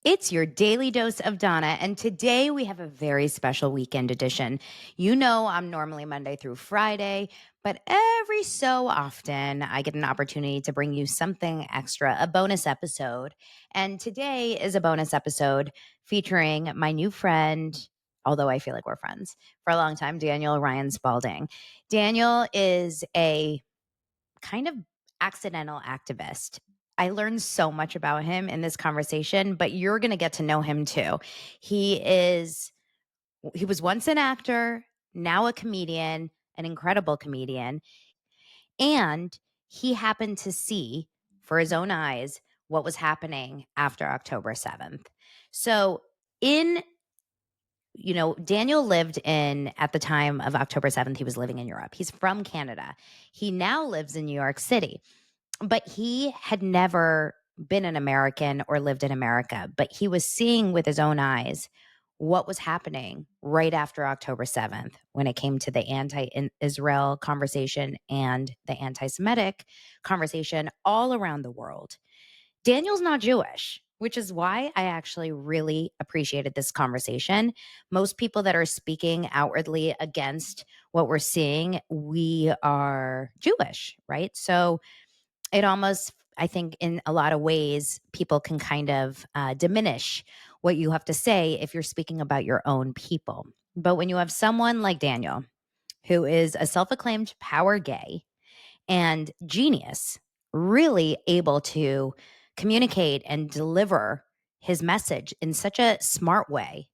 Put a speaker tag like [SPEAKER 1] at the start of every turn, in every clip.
[SPEAKER 1] It's your daily dose of Donna, and today we have a very special weekend edition. You know, I'm normally Monday through Friday, but every so often I get an opportunity to bring you something extra, a bonus episode. And today is a bonus episode featuring my new friend, although I feel like we're friends for a long time, Daniel Ryan Spaulding. Daniel is a kind of accidental activist. I learned so much about him in this conversation, but you're going to get to know him too. He is he was once an actor, now a comedian, an incredible comedian, and he happened to see for his own eyes what was happening after October 7th. So, in Daniel lived in, at the time of October 7th, he was living in Europe. He's from Canada. He now lives in New York City. But he had never been an American or lived in America, but he was seeing with his own eyes what was happening right after October 7th when it came to the anti-Israel conversation and the anti-Semitic conversation all around the world. Daniel's not Jewish, which is why I actually really appreciated this conversation. Most people that are speaking outwardly against what we're seeing, we are Jewish, right? So it almost, I think, in a lot of ways, people can kind of diminish what you have to say if you're speaking about your own people. But when you have someone like Daniel, who is a self acclaimed power gay and genius, really able to communicate and deliver his message in such a smart way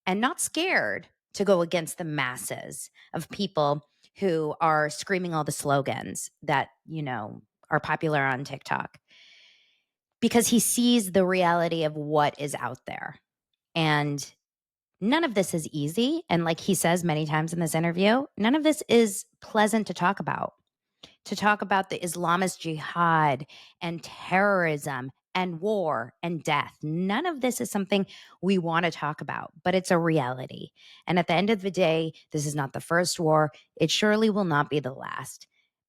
[SPEAKER 1] and not scared to go against the masses of people who are screaming all the slogans that, are popular on TikTok, because he sees the reality of what is out there. And none of this is easy. And like he says many times in this interview, none of this is pleasant to talk about. To talk about the Islamist jihad and terrorism and war and death. None of this is something we want to talk about, but it's a reality. And at the end of the day, this is not the first war. It surely will not be the last.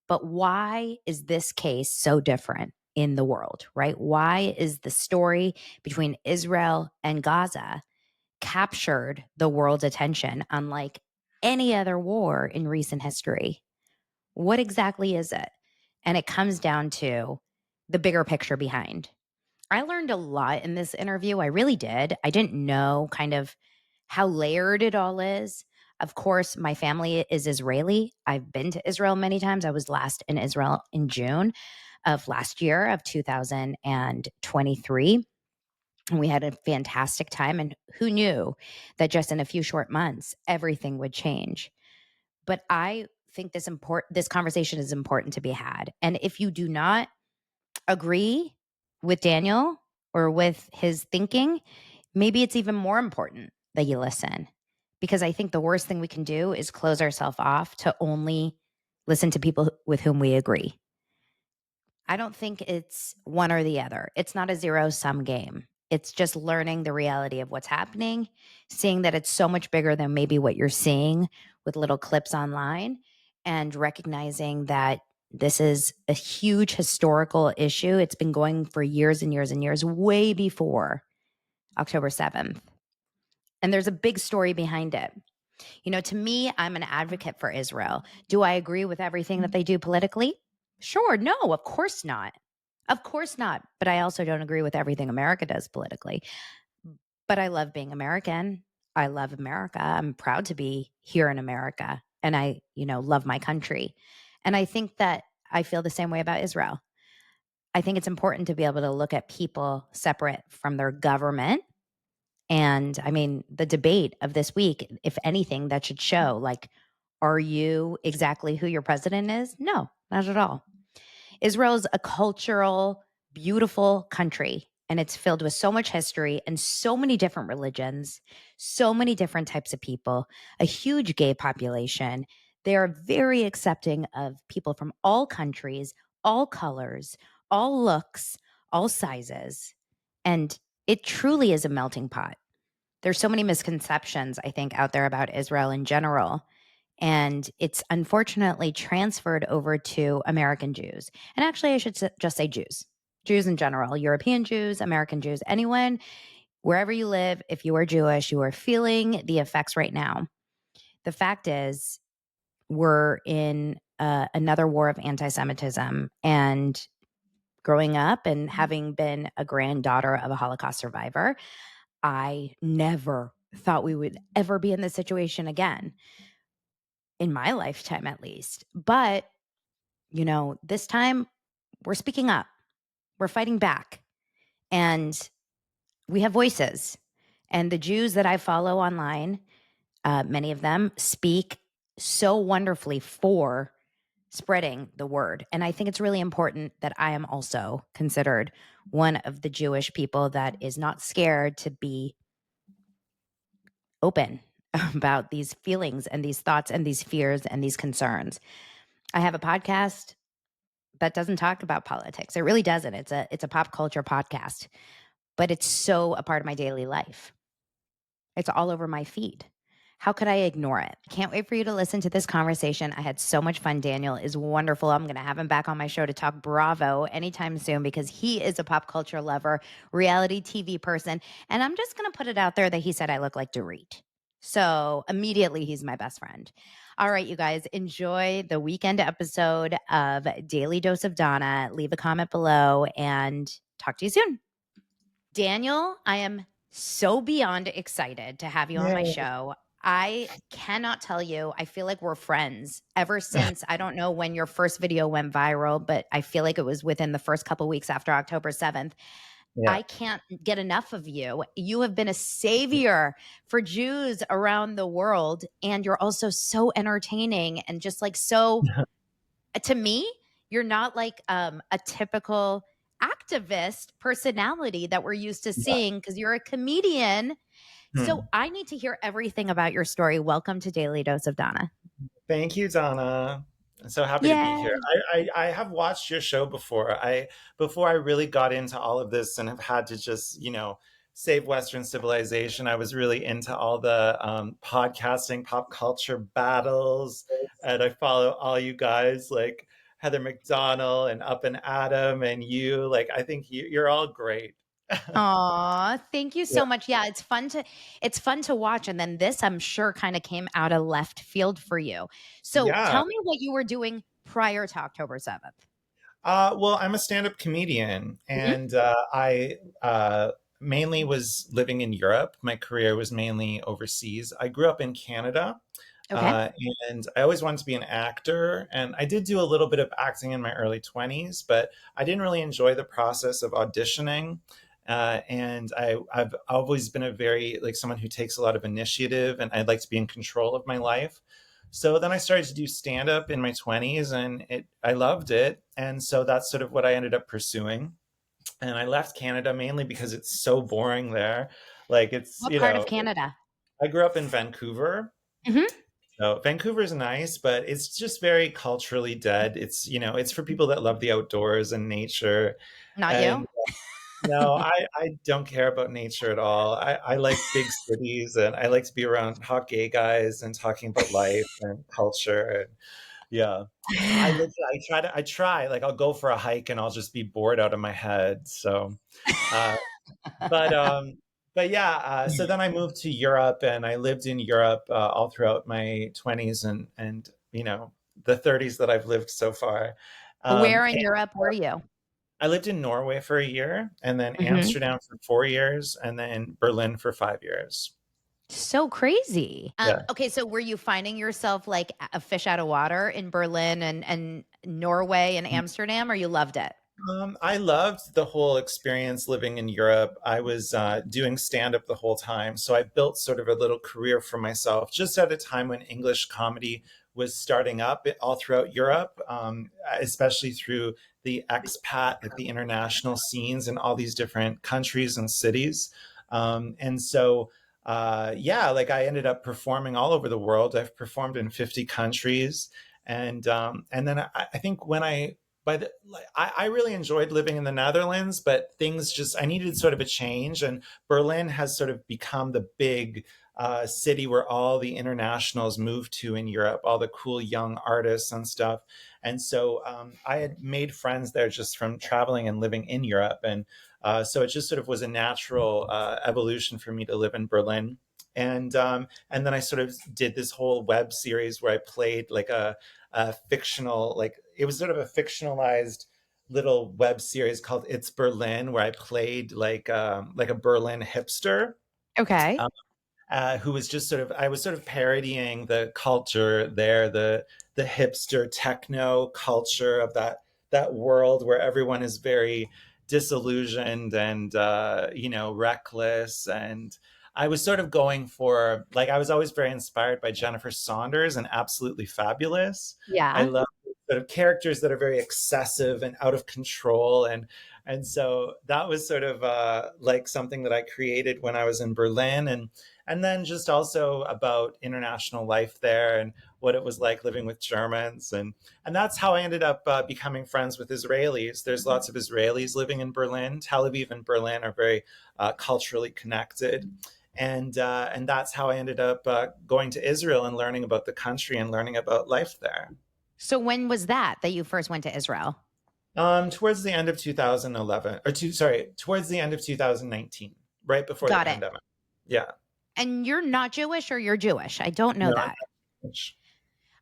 [SPEAKER 1] But why is this case so different in the world, right? Why is the story between Israel and Gaza captured the world's attention unlike any other war in recent history? What exactly is it? And it comes down to the bigger picture behind. I learned a lot in this interview. I really did. I didn't know kind of how layered it all is. Of course, my family is Israeli. I've been to Israel many times. I was last in Israel in June of last year of 2023. And we had a fantastic time. And who knew that just in a few short months, everything would change? But I think this conversation is important to be had. And if you do not agree with Daniel or with his thinking, maybe it's even more important that you listen. Because I think the worst thing we can do is close ourselves off to only listen to people with whom we agree. I don't think it's one or the other. It's not a zero-sum game. It's just learning the reality of what's happening, seeing that it's so much bigger than maybe what you're seeing with little clips online, and recognizing that this is a huge historical issue. It's been going for years and years and years, way before October 7th. And there's a big story behind it. To me, I'm an advocate for Israel. Do I agree with everything that they do politically? Sure. No, of course not. Of course not. But I also don't agree with everything America does politically. But I love being American. I love America. I'm proud to be here in America. And I, love my country. And I think that I feel the same way about Israel. I think it's important to be able to look at people separate from their government. And I mean, the debate of this week, if anything, that should show, like, are you exactly who your president is? No, not at all. Israel is a cultural, beautiful country, and it's filled with so much history and so many different religions, so many different types of people, a huge gay population. They are very accepting of people from all countries, all colors, all looks, all sizes. And it truly is a melting pot. There's so many misconceptions, I think, out there about Israel in general. And it's unfortunately transferred over to American Jews. And actually, I should just say Jews in general, European Jews, American Jews, anyone Wherever you live, if you are Jewish, you are feeling the effects right now. The fact is, we're in another war of anti Semitism. And growing up and having been a granddaughter of a Holocaust survivor, I never thought we would ever be in this situation again, in my lifetime at least. But, this time we're speaking up, we're fighting back, and we have voices. And the Jews that I follow online, many of them speak so wonderfully for spreading the word. And I think it's really important that I am also considered one of the Jewish people that is not scared to be open about these feelings and these thoughts and these fears and these concerns. I have a podcast that doesn't talk about politics. It really doesn't. It's a pop culture podcast, but it's so a part of my daily life. It's all over my feed. How could I ignore it? Can't wait for you to listen to this conversation. I had so much fun. Daniel is wonderful. I'm going to have him back on my show to talk Bravo anytime soon because he is a pop culture lover, reality TV person. And I'm just going to put it out there that he said I look like Dorit. So immediately he's my best friend. All right, you guys, enjoy the weekend episode of Daily Dose of Donna. Leave a comment below and talk to you soon. Daniel, I am so beyond excited to have you on my
[SPEAKER 2] Yay.
[SPEAKER 1] show. I cannot tell you, I feel like we're friends ever since, I don't know when your first video went viral, but I feel like it was within the first couple weeks after October 7th.
[SPEAKER 2] Yeah.
[SPEAKER 1] I can't get enough of you. You have been a savior for Jews around the world, and you're also so entertaining and just like so to me, you're not like a typical activist personality that we're used to
[SPEAKER 2] Yeah.
[SPEAKER 1] seeing because you're a comedian. So
[SPEAKER 2] Hmm.
[SPEAKER 1] I need to hear everything about your story. Welcome to Daily Dose of Donna.
[SPEAKER 2] Thank you, Donna. I'm so happy to be here.
[SPEAKER 1] Yay.
[SPEAKER 2] I have watched your show before. Before I really got into all of this and have had to just, save Western civilization, I was really into all the podcasting, pop culture battles. And I follow all you guys like Heather McDonald and Up and Adam and you. Like, I think you're all great.
[SPEAKER 1] Aw, thank you
[SPEAKER 2] Yeah.
[SPEAKER 1] so much. Yeah, it's fun to watch. And then this, I'm sure, kind of came out of left field for you. So
[SPEAKER 2] Yeah.
[SPEAKER 1] tell me what you were doing prior to October 7th.
[SPEAKER 2] Well, I'm a stand-up comedian,
[SPEAKER 1] Mhm.
[SPEAKER 2] and I mainly was living in Europe. My career was mainly overseas. I grew up in Canada,
[SPEAKER 1] Okay.
[SPEAKER 2] uh, and I always wanted to be an actor. And I did do a little bit of acting in my early 20s, but I didn't really enjoy the process of auditioning. And I've always been a very like someone who takes a lot of initiative, and I'd like to be in control of my life. So then I started to do stand up in my 20s and I loved it. And so that's sort of what I ended up pursuing. And I left Canada mainly because it's so boring there. Like it's,
[SPEAKER 1] What part of Canada?
[SPEAKER 2] I grew up in Vancouver.
[SPEAKER 1] Hmm.
[SPEAKER 2] So Vancouver's nice, but it's just very culturally dead. It's, it's for people that love the outdoors and nature.
[SPEAKER 1] Not you?
[SPEAKER 2] And no, I don't care about nature at all. I like big cities and I like to be around hot gay guys and talking about life and culture. Yeah. I try, like I'll go for a hike and I'll just be bored out of my head. So, uh, but, um, but yeah, so then I moved to Europe and I lived in Europe all throughout my 20s and the 30s that I've lived so far.
[SPEAKER 1] Where in
[SPEAKER 2] And
[SPEAKER 1] Europe were you?
[SPEAKER 2] I lived in Norway for a year and then
[SPEAKER 1] Mhm.
[SPEAKER 2] Amsterdam for 4 years and then Berlin for 5 years.
[SPEAKER 1] So crazy.
[SPEAKER 2] Yeah.
[SPEAKER 1] Okay, so were you finding yourself like a fish out of water in Berlin and Norway and Amsterdam, or you loved it?
[SPEAKER 2] I loved the whole experience living in Europe. I was doing stand up the whole time. So I built sort of a little career for myself just at a time when English comedy was starting up all throughout Europe, especially through the expat, like the international scenes in all these different countries and cities. Yeah, like I ended up performing all over the world. I've performed in 50 countries. And then I think when I but like, I really enjoyed living in the Netherlands, but things just I needed sort of a change, and Berlin has sort of become the big city where all the internationals move to in Europe, all the cool young artists and stuff. And so I had made friends there just from traveling and living in Europe, and So it just sort of was a natural evolution for me to live in Berlin. And then I sort of did this whole web series where I played like a fictional, like it was sort of a fictionalized little web series called It's Berlin, where I played like a Berlin hipster,
[SPEAKER 1] Okay.
[SPEAKER 2] who was just sort of, I was sort of parodying the culture there, the hipster techno culture of that world where everyone is very disillusioned and reckless. And I was sort of going for, like, I was always very inspired by Jennifer Saunders and Absolutely Fabulous. I
[SPEAKER 1] Yeah.
[SPEAKER 2] love sort of characters that are very excessive and out of control, and so that was sort of like something that I created when I was in Berlin. And then just also about international life there and what it was like living with Germans. And that's how I ended up becoming friends with Israelis. There's lots of Israelis living in Berlin. Tel Aviv and Berlin are very culturally connected. And that's how I ended up going to Israel and learning about the country and learning about life there.
[SPEAKER 1] So when was that you first went to Israel?
[SPEAKER 2] Towards the end of 2011, sorry, towards the end of 2019, right before the
[SPEAKER 1] Got it.
[SPEAKER 2] pandemic. Yeah.
[SPEAKER 1] And you're not Jewish or you're Jewish? I don't know
[SPEAKER 2] No, I'm
[SPEAKER 1] that.
[SPEAKER 2] not.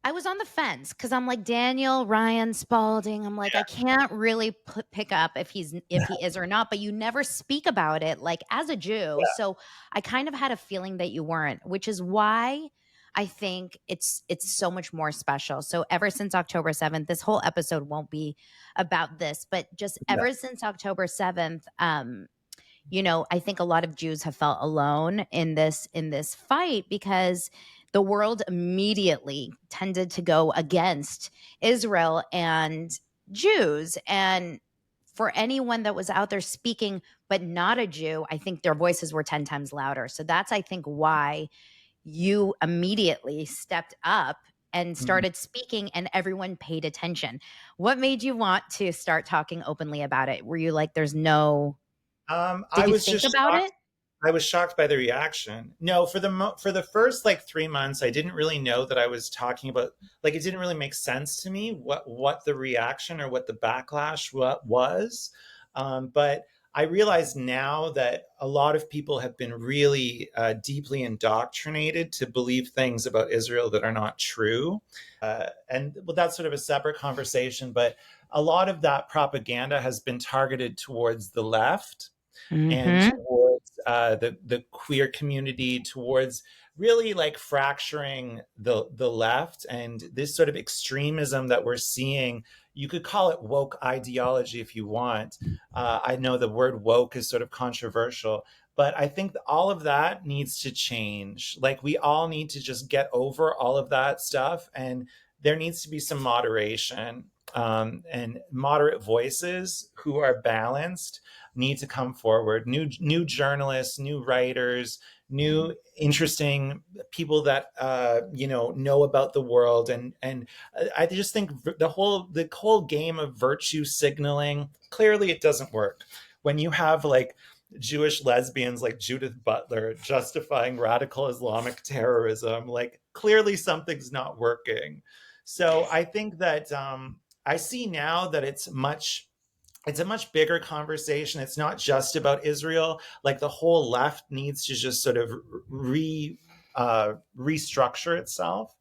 [SPEAKER 1] I was on the fence because I'm like Daniel Ryan Spaulding. I'm like I can't really pick up if he is or not. But you never speak about it like as a Jew,
[SPEAKER 2] Yeah.
[SPEAKER 1] so I kind of had a feeling that you weren't, which is why I think it's so much more special. So ever since October 7th, this whole episode won't be about this, but just
[SPEAKER 2] Yeah.
[SPEAKER 1] ever since October 7th, I think a lot of Jews have felt alone in this fight because the world immediately tended to go against Israel and Jews. And for anyone that was out there speaking, but not a Jew, I think their voices were 10 times louder. So that's, I think, why you immediately stepped up and
[SPEAKER 2] Mhm.
[SPEAKER 1] started speaking and everyone paid attention. What made you want to start talking openly about it? Were you like, there's no,
[SPEAKER 2] I
[SPEAKER 1] did you
[SPEAKER 2] was
[SPEAKER 1] think
[SPEAKER 2] just
[SPEAKER 1] about it?
[SPEAKER 2] shocked. I was shocked by the reaction. No, for the first like 3 months, I didn't really know that I was talking about, like, it didn't really make sense to me what the reaction or what the backlash what was. But I realize now that a lot of people have been really deeply indoctrinated to believe things about Israel that are not true. And well, that's sort of a separate conversation. But a lot of that propaganda has been targeted towards the left and
[SPEAKER 1] Mhm.
[SPEAKER 2] towards the queer community, towards really like fracturing the left and this sort of extremism that we're seeing. You could call it woke ideology if you want. I know the word woke is sort of controversial, but I think that all of that needs to change. Like we all need to just get over all of that stuff, and there needs to be some moderation, and moderate voices who are balanced need to come forward. New journalists, new writers, new interesting people that know about the world. And I just think the whole game of virtue signaling, clearly it doesn't work when you have like Jewish lesbians like Judith Butler justifying radical Islamic terrorism. Like clearly something's not working. So I think that I see now that it's a much bigger conversation. It's not just about Israel. Like the whole left needs to just sort of restructure itself.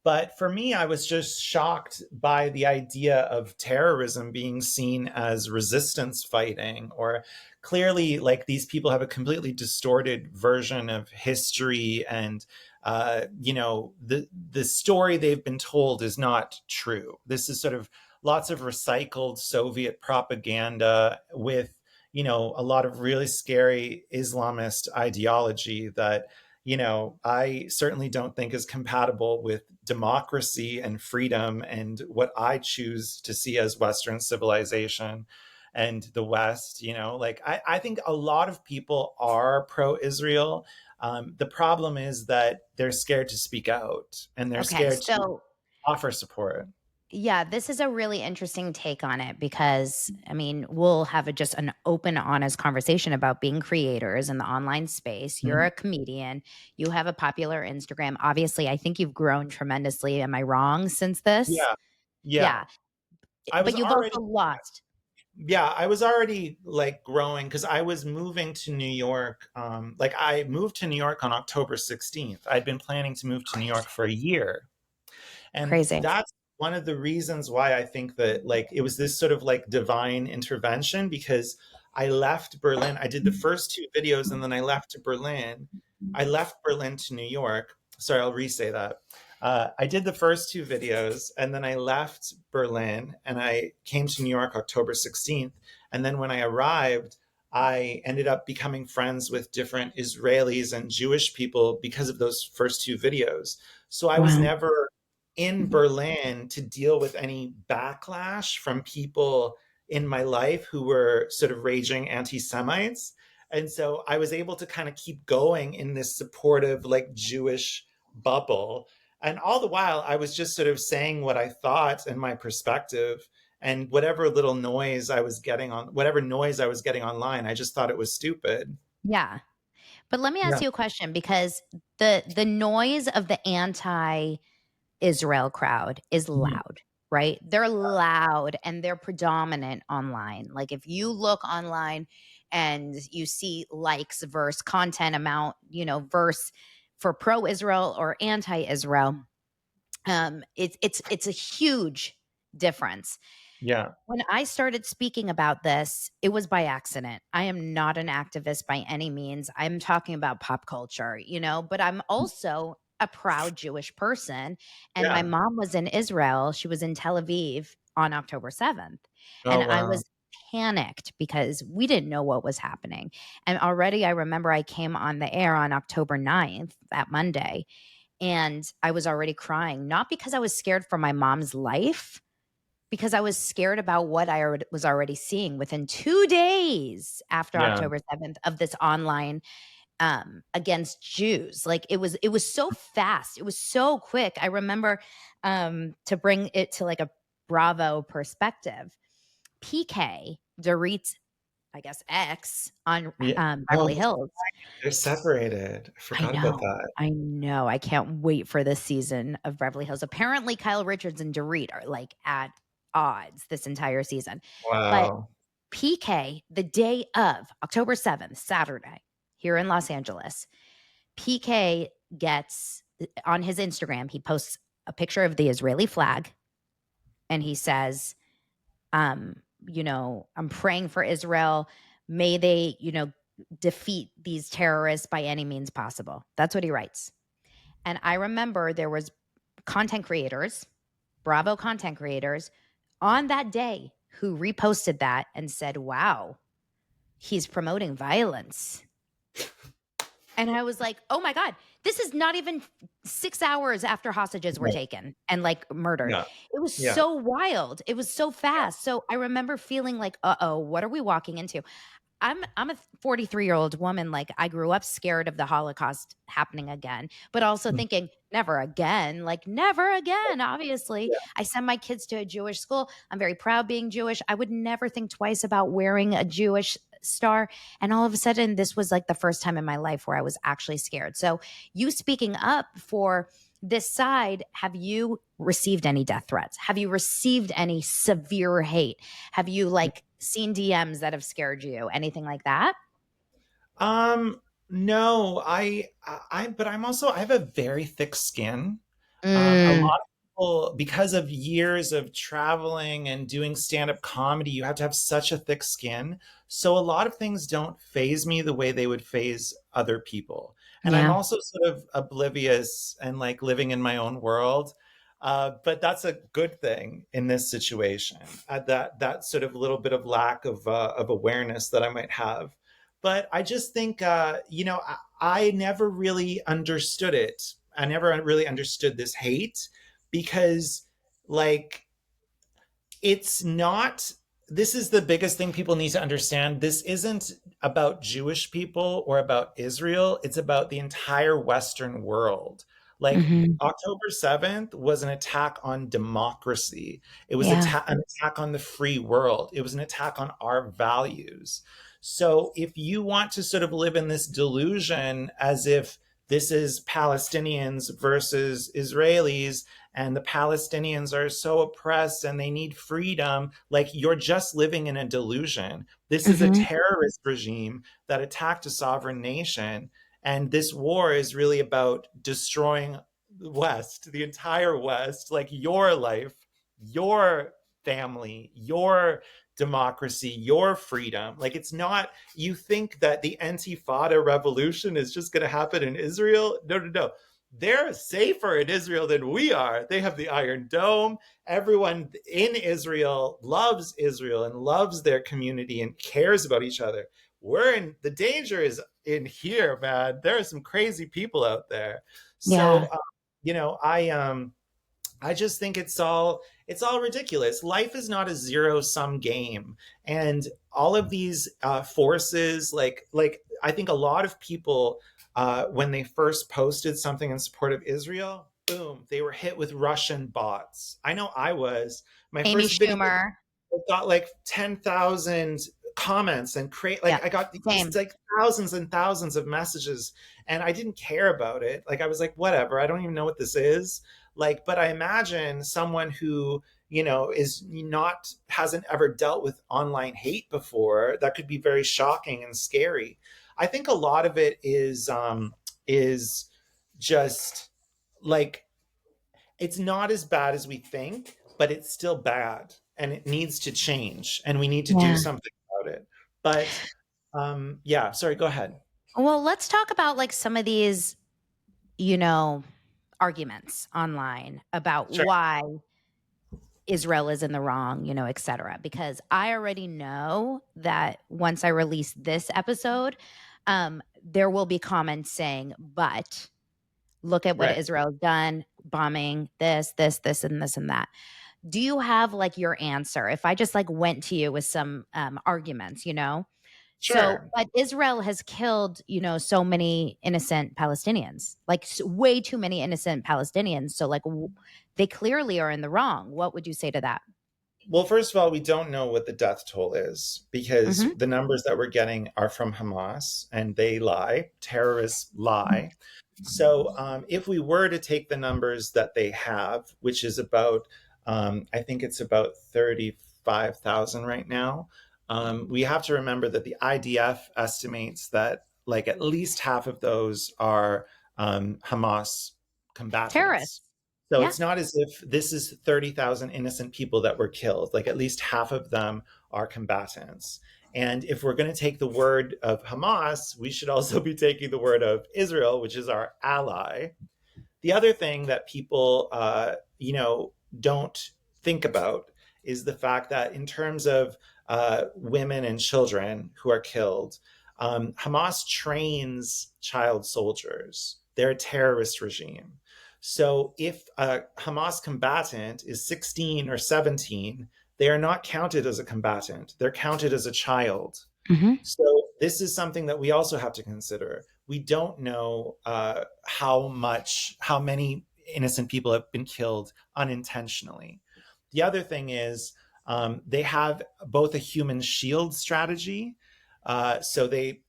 [SPEAKER 2] But for me, I was just shocked by the idea of terrorism being seen as resistance fighting, or clearly, like these people have a completely distorted version of history, and the story they've been told is not true. This is sort of lots of recycled Soviet propaganda with a lot of really scary Islamist ideology that I certainly don't think is compatible with democracy and freedom and what I choose to see as Western civilization and the West. Like I think a lot of people are pro Israel. The problem is that they're scared to speak out and they're
[SPEAKER 1] Okay,
[SPEAKER 2] scared to
[SPEAKER 1] so
[SPEAKER 2] offer support.
[SPEAKER 1] yeah, this is a really interesting take on it because I mean, we'll have just an open, honest conversation about being creators in the online space. You're
[SPEAKER 2] Mhm.
[SPEAKER 1] a comedian, you have a popular Instagram. Obviously, I think you've grown tremendously. Am I wrong since this?
[SPEAKER 2] Yeah. Yeah.
[SPEAKER 1] Yeah,
[SPEAKER 2] I was
[SPEAKER 1] but you've
[SPEAKER 2] already
[SPEAKER 1] also lost.
[SPEAKER 2] yeah, I was already like growing because I was moving to New York. Like I moved to New York on October 16th. I'd been planning to move to New York
[SPEAKER 1] Crazy.
[SPEAKER 2] for a year. And
[SPEAKER 1] Crazy.
[SPEAKER 2] that's one of the reasons why I think that like it was this sort of like divine intervention because I left Berlin. I did the first two videos and then I left to Berlin. I left Berlin to New York. Sorry, I'll re-say that. I did the first two videos and then I left Berlin and I came to New York October 16th. And then when I arrived, I ended up becoming friends with different Israelis and Jewish people because of those first two videos. So I was
[SPEAKER 1] Wow.
[SPEAKER 2] never in Berlin to deal with any backlash from people in my life who were sort of raging anti Semites. And so I was able to kind of keep going in this supportive, like Jewish bubble. And all the while, I was just sort of saying what I thought and my perspective. And whatever little noise I was getting on, whatever noise I was getting online, I just thought it was stupid.
[SPEAKER 1] Yeah. But let me ask
[SPEAKER 2] Yeah.
[SPEAKER 1] you a question because the noise of the anti-Israel crowd is
[SPEAKER 2] Mhm.
[SPEAKER 1] loud, right? They're loud and they're predominant online. Like if you look online and you see likes versus content amount, verse for pro-Israel or anti-Israel, it's a huge difference.
[SPEAKER 2] Yeah.
[SPEAKER 1] When I started speaking about this, it was by accident. I am not an activist by any means. I'm talking about pop culture, but I'm also a proud Jewish person. And my
[SPEAKER 2] Yeah.
[SPEAKER 1] mom was in Israel. She was in Tel Aviv on October 7th. And
[SPEAKER 2] Oh,
[SPEAKER 1] I
[SPEAKER 2] wow.
[SPEAKER 1] was panicked because we didn't know what was happening. And already I remember I came on the air on October 9th, that Monday, and I was already crying, not because I was scared for my mom's life, because I was scared about what I was already seeing within 2 days after
[SPEAKER 2] Yeah.
[SPEAKER 1] October 7th of this online, against Jews. Like, it was so fast. It was so quick. I remember, to bring it to, like, a Bravo perspective, PK, Dorit's, I guess, ex on,
[SPEAKER 2] Yeah. Oh,
[SPEAKER 1] Beverly Hills.
[SPEAKER 2] they're separated. I
[SPEAKER 1] I
[SPEAKER 2] forgot about
[SPEAKER 1] know.
[SPEAKER 2] that.
[SPEAKER 1] I know. I can't wait for this season of Beverly Hills. Apparently, Kyle Richards and Dorit are like at odds this entire season. But
[SPEAKER 2] Wow.
[SPEAKER 1] PK, the day of October 7th, Saturday, here in Los Angeles, PK gets on his Instagram, he posts a picture of the Israeli flag and he says, I'm praying for Israel. May they, defeat these terrorists by any means possible. That's what he writes. And I remember there was content creators, Bravo content creators on that day who reposted that and said, "Wow, he's promoting violence." And I was like, "Oh my god, this is not even 6 hours after hostages were
[SPEAKER 2] Right.
[SPEAKER 1] taken and, like, murdered."
[SPEAKER 2] Yeah.
[SPEAKER 1] It was
[SPEAKER 2] Yeah.
[SPEAKER 1] so wild. It was so fast. So I remember feeling like, "Uh-oh, what are we walking into?" I'm a 43-year-old woman, like, I grew up scared of the Holocaust happening again, but also
[SPEAKER 2] Mm.
[SPEAKER 1] thinking, "Never again," like, never again, obviously.
[SPEAKER 2] Yeah.
[SPEAKER 1] I send my kids to a Jewish school. I'm very proud being Jewish. I would never think twice about wearing a Jewish star, and all of a sudden, this was, like, the first time in my life where I was actually scared. So, you speaking up for this side, have you received any death threats? Have you received any severe hate? Have you, like, seen DMs that have scared you? Anything like that?
[SPEAKER 2] Um, no, but I'm also, I have a very thick skin. A
[SPEAKER 1] Mm,
[SPEAKER 2] lot of people, because of years of traveling and doing stand-up comedy, you have to have such a thick skin. So a lot of things don't phase me the way they would phase other people. And I'm
[SPEAKER 1] yeah.
[SPEAKER 2] also sort of oblivious and like living in my own world. But that's a good thing in this situation. That sort of little bit of lack of awareness that I might have. But I just think, I never really understood it. I never really understood this hate because, like, it's not, this is the biggest thing people need to understand. This isn't about Jewish people or about Israel, it's about the entire Western world. Like,
[SPEAKER 1] Mhm.
[SPEAKER 2] October 7th was an attack on democracy. It was
[SPEAKER 1] Yeah.
[SPEAKER 2] an attack on the free world. It was an attack on our values. So if you want to sort of live in this delusion as if this is Palestinians versus Israelis, and the Palestinians are so oppressed and they need freedom. Like, you're just living in a delusion. This is a
[SPEAKER 1] Hmm.
[SPEAKER 2] terrorist regime that attacked a sovereign nation. And this war is really about destroying the West, the entire West, like your life, your family, your democracy, your freedom. Like, it's not, you think that the Antifada revolution is just going to happen in Israel. No, no, no. They're safer in Israel than we are. They have the Iron Dome. Everyone in Israel and loves their community and cares about each other. We're in, the danger is in here, man. There are some crazy people out there.
[SPEAKER 1] Yeah.
[SPEAKER 2] So, you know, I just think it's all ridiculous. Life is not a zero sum game, and all of these forces, like I think a lot of people, when they first posted something in support of Israel, boom, they were hit with Russian bots. I know I was. My
[SPEAKER 1] Amy
[SPEAKER 2] first video
[SPEAKER 1] Schumer.
[SPEAKER 2] got like 10,000 comments and create,
[SPEAKER 1] Yeah.
[SPEAKER 2] like I got these
[SPEAKER 1] Same.
[SPEAKER 2] like thousands and thousands of messages, and I didn't care about it. Like, I was like, whatever, I don't even know what this is. Like, but I imagine someone who, you know, is not, hasn't ever dealt with online hate before, that could be very shocking and scary. I think a lot of it is just like, it's not as bad as we think, but it's still bad and it needs to change and we need to do
[SPEAKER 1] Yeah.
[SPEAKER 2] something about it. But yeah, sorry, go ahead.
[SPEAKER 1] Well, let's talk about like some of these, you know, arguments online about
[SPEAKER 2] Sure.
[SPEAKER 1] why Israel is in the wrong, you know, et cetera. Because I already know that once I release this episode, there will be comments saying, but look at what
[SPEAKER 2] Right.
[SPEAKER 1] Israel's done, bombing this, and this and that. Do you have like your answer? If I just like went to you with some arguments, you know? So,
[SPEAKER 2] Sure.
[SPEAKER 1] but Israel has killed, you know, so many innocent Palestinians, like way too many innocent Palestinians. So, like, they clearly are in the wrong. What would you say to that?
[SPEAKER 2] Well, first of all, we don't know what the death toll is because
[SPEAKER 1] Hmm.
[SPEAKER 2] the numbers that we're getting are from Hamas and they lie. Terrorists lie. So, if we were to take the numbers that they have, which is about, I think it's about 35,000 right now, we have to remember that the IDF estimates that like at least half of those are Hamas combatants.
[SPEAKER 1] Terrorists.
[SPEAKER 2] So
[SPEAKER 1] Yeah.
[SPEAKER 2] it's not as if this is 30,000 innocent people that were killed. Like, at least half of them are combatants. And if we're going to take the word of Hamas, we should also be taking the word of Israel, which is our ally. The other thing that people, don't think about is the fact that in terms of women and children who are killed, Hamas trains child soldiers. They're a terrorist regime. So if a Hamas combatant is 16 or 17, they are not counted as a combatant. They're counted as a child.
[SPEAKER 1] Hmm.
[SPEAKER 2] So this is something that we also have to consider. We don't know how many innocent people have been killed unintentionally. The other thing is they have both a human shield strategy. So they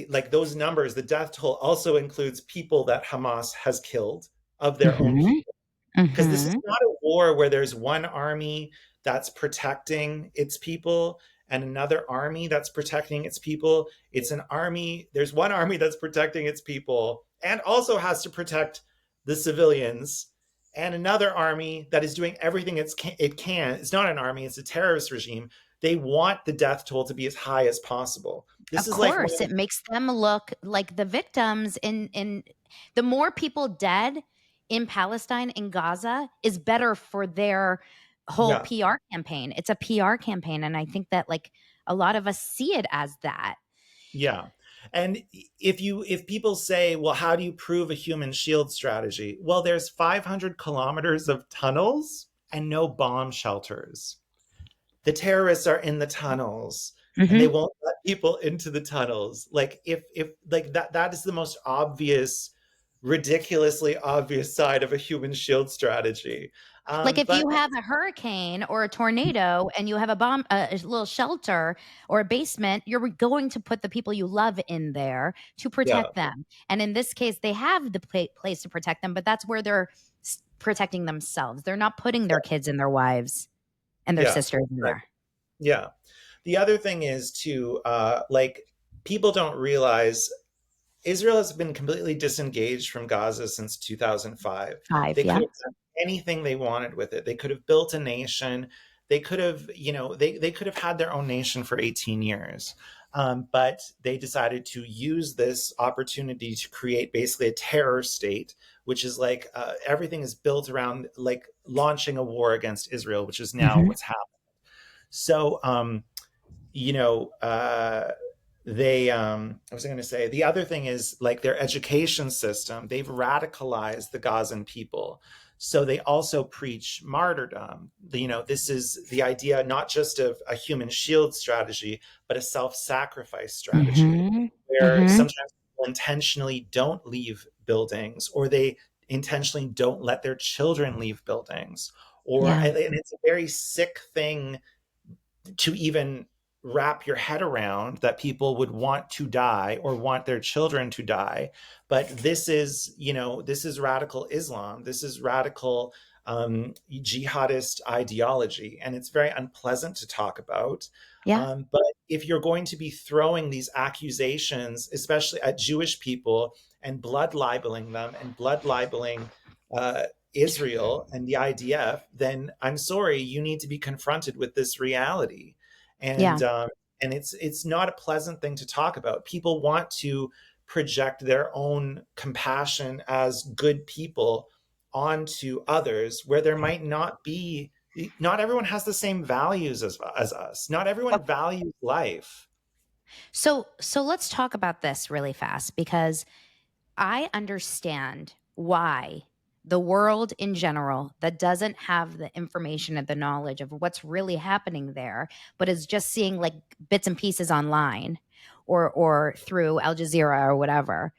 [SPEAKER 2] like those numbers. The death toll also includes people that Hamas has killed of their own
[SPEAKER 1] Hmm.
[SPEAKER 2] people, because this is
[SPEAKER 1] Hmm.
[SPEAKER 2] not a war where there's one army that's protecting its people and another army that's protecting its people. It's an army, there's one army that's protecting its people and also has to protect the civilians, and another army that is doing everything it can. It's not an army, it's a terrorist regime. They want the death toll to be as high as possible. This
[SPEAKER 1] Of
[SPEAKER 2] is like when,
[SPEAKER 1] course, it makes them look like the victims. In the more people dead in Palestine, in Gaza, is better for their whole
[SPEAKER 2] yeah.
[SPEAKER 1] PR campaign. It's a PR campaign, and I think that like a lot of us see it as that.
[SPEAKER 2] Yeah. And if people say, well, how do you prove a human shield strategy? Well, there's 500 kilometers of tunnels and no bomb shelters. The terrorists are in the tunnels and they
[SPEAKER 1] Hmm.
[SPEAKER 2] won't let people into the tunnels. Like, if like that is the most obvious, ridiculously obvious side of a human shield strategy.
[SPEAKER 1] Like if
[SPEAKER 2] But
[SPEAKER 1] you have a hurricane or a tornado and you have a bomb, a little shelter or a basement, you're going to put the people you love in there to
[SPEAKER 2] yeah,
[SPEAKER 1] protect them. And in this case, they have the place to protect them, but that's where they're protecting themselves. They're not putting their kids and their wives and their
[SPEAKER 2] yeah,
[SPEAKER 1] sisters in
[SPEAKER 2] right,
[SPEAKER 1] there.
[SPEAKER 2] yeah. The other thing is to like people don't realize Israel has been completely disengaged from Gaza since 2005.
[SPEAKER 1] Five,
[SPEAKER 2] They could
[SPEAKER 1] yeah.
[SPEAKER 2] have done anything they wanted with it. They could have built a nation. They could have, they could have had their own nation for 18 years. But they decided to use this opportunity to create basically a terror state, which is like everything is built around like launching a war against Israel, which is now
[SPEAKER 1] Hmm.
[SPEAKER 2] what's happened. So, you know, they I was going to say the other thing is like their education system, they've radicalized the Gazan people. So they also preach martyrdom. This is the idea not just of a human shield strategy, but a self-sacrifice strategy,
[SPEAKER 1] Hmm.
[SPEAKER 2] where
[SPEAKER 1] Hmm.
[SPEAKER 2] sometimes people intentionally don't leave buildings, or they intentionally don't let their children leave buildings, or
[SPEAKER 1] Yeah.
[SPEAKER 2] and it's a very sick thing to even wrap your head around, that people would want to die or want their children to die. But this is radical Islam. This is radical jihadist ideology, and it's very unpleasant to talk about.
[SPEAKER 1] Yeah.
[SPEAKER 2] But if you're going to be throwing these accusations, especially at Jewish people, and blood libeling them and blood libeling uh, Israel and the IDF, then I'm sorry, you need to be confronted with this reality.
[SPEAKER 1] Yeah.
[SPEAKER 2] And it's not a pleasant thing to talk about. People want to project their own compassion as good people onto others, where there might not be. Not everyone has the same values as us. Not everyone
[SPEAKER 1] Okay.
[SPEAKER 2] values life.
[SPEAKER 1] So let's talk about this really fast because I understand why the world in general that doesn't have the information and the knowledge of what's really happening there, but is just seeing like bits and pieces online or through Al Jazeera or whatever,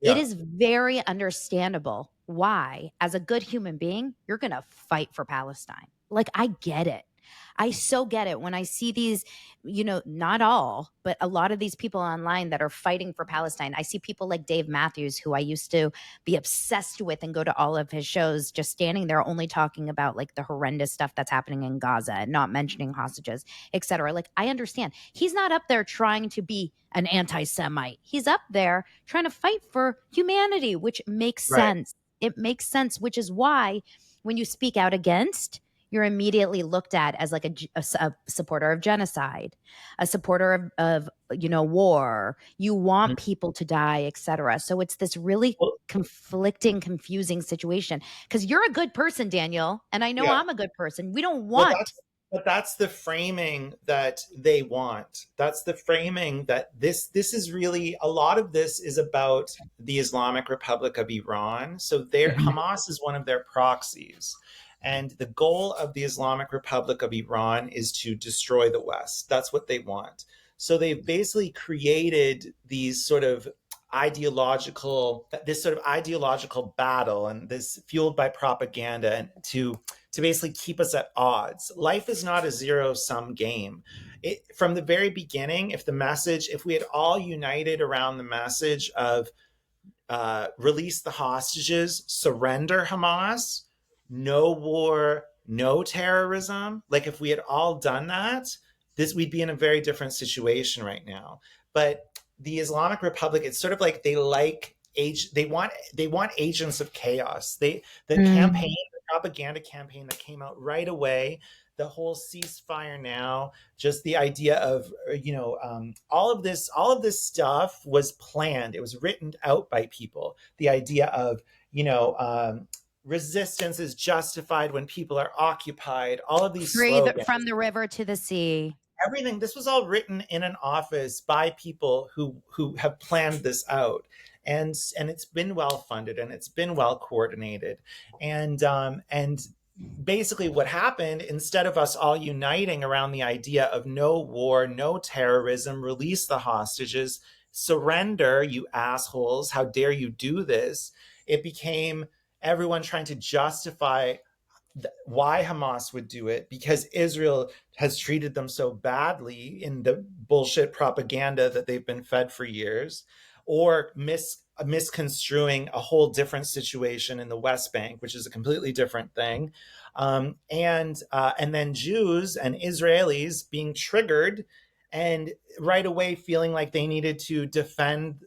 [SPEAKER 1] it
[SPEAKER 2] Yeah,
[SPEAKER 1] is very understandable why, as a good human being, you're going to fight for Palestine. Like, I get it. I so get it when I see these, not all, but a lot of these people online that are fighting for Palestine. I see people like Dave Matthews, who I used to be obsessed with and go to all of his shows, just standing there only talking about like the horrendous stuff that's happening in Gaza and not mentioning hostages, etc. Like, I understand. He's not up there trying to be an anti Semite. He's up there trying to fight for humanity, which makes
[SPEAKER 2] right.
[SPEAKER 1] sense. It makes sense, which is why when you speak out against, you're immediately looked at as like a supporter of genocide, a supporter of war. You want people to die, etc. So it's this really
[SPEAKER 2] Well,
[SPEAKER 1] conflicting, confusing situation because you're a good person, Daniel, and I know
[SPEAKER 2] yeah.
[SPEAKER 1] I'm a good person. We don't
[SPEAKER 2] Well,
[SPEAKER 1] want.
[SPEAKER 2] that's the framing that they want. That's the framing that this is really, a lot of this is about the Islamic Republic of Iran. So their
[SPEAKER 1] Mhm.
[SPEAKER 2] Hamas is one of their proxies. And the goal of the Islamic Republic of Iran is to destroy the West. That's what they want. So they've basically created these sort of ideological battle, and this fueled by propaganda, and to basically keep us at odds. Life is not a zero-sum game. From the very beginning, if we had all united around the message of release the hostages, surrender Hamas, no war, no terrorism. Like if we had all done that, this we'd be in a very different situation right now. But the Islamic Republic, it's sort of like they want agents of chaos. The
[SPEAKER 1] Mm.
[SPEAKER 2] campaign, the propaganda campaign that came out right away, the whole ceasefire now, just the idea of all of this stuff was planned. It was written out by people. The idea of resistance is justified when people are occupied. All of these
[SPEAKER 1] Free
[SPEAKER 2] slogans,
[SPEAKER 1] from the river to the sea.
[SPEAKER 2] everything, this was all written in an office by people who have planned this out. And it's been well funded, and it's been well coordinated. And basically what happened, instead of us all uniting around the idea of no war, no terrorism, release the hostages, surrender, you assholes, how dare you do this, it became everyone trying to justify why Hamas would do it, because Israel has treated them so badly in the bullshit propaganda that they've been fed for years, or misconstruing a whole different situation in the West Bank, which is a completely different thing, and then Jews and Israelis being triggered and right away feeling like they needed to defend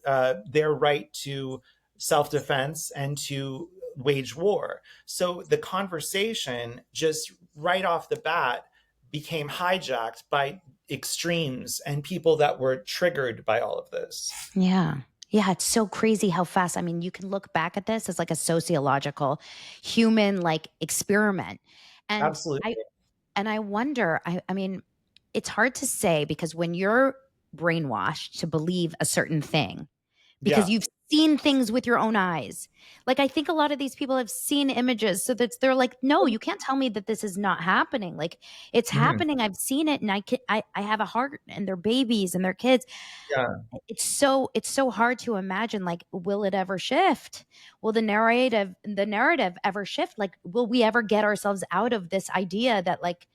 [SPEAKER 2] their right to self-defense and to wage war. So the conversation just right off the bat became hijacked by extremes and people that were triggered by all of this.
[SPEAKER 1] Yeah. Yeah, it's so crazy how fast. I mean, you can look back at this as like a sociological human like experiment. And I
[SPEAKER 2] Absolutely.
[SPEAKER 1] and I wonder, I mean, it's hard to say because when you're brainwashed to believe a certain thing, because
[SPEAKER 2] Yeah.
[SPEAKER 1] you've seen things with your own eyes. Like I think a lot of these people have seen images so that they're like, no, you can't tell me that this is not happening. Like it's
[SPEAKER 2] Mhm.
[SPEAKER 1] happening. I've seen it and I have a heart and their babies and their kids.
[SPEAKER 2] Yeah.
[SPEAKER 1] It's so hard to imagine like will it ever shift? Will the narrative ever shift? Like will we ever get ourselves out of this idea that like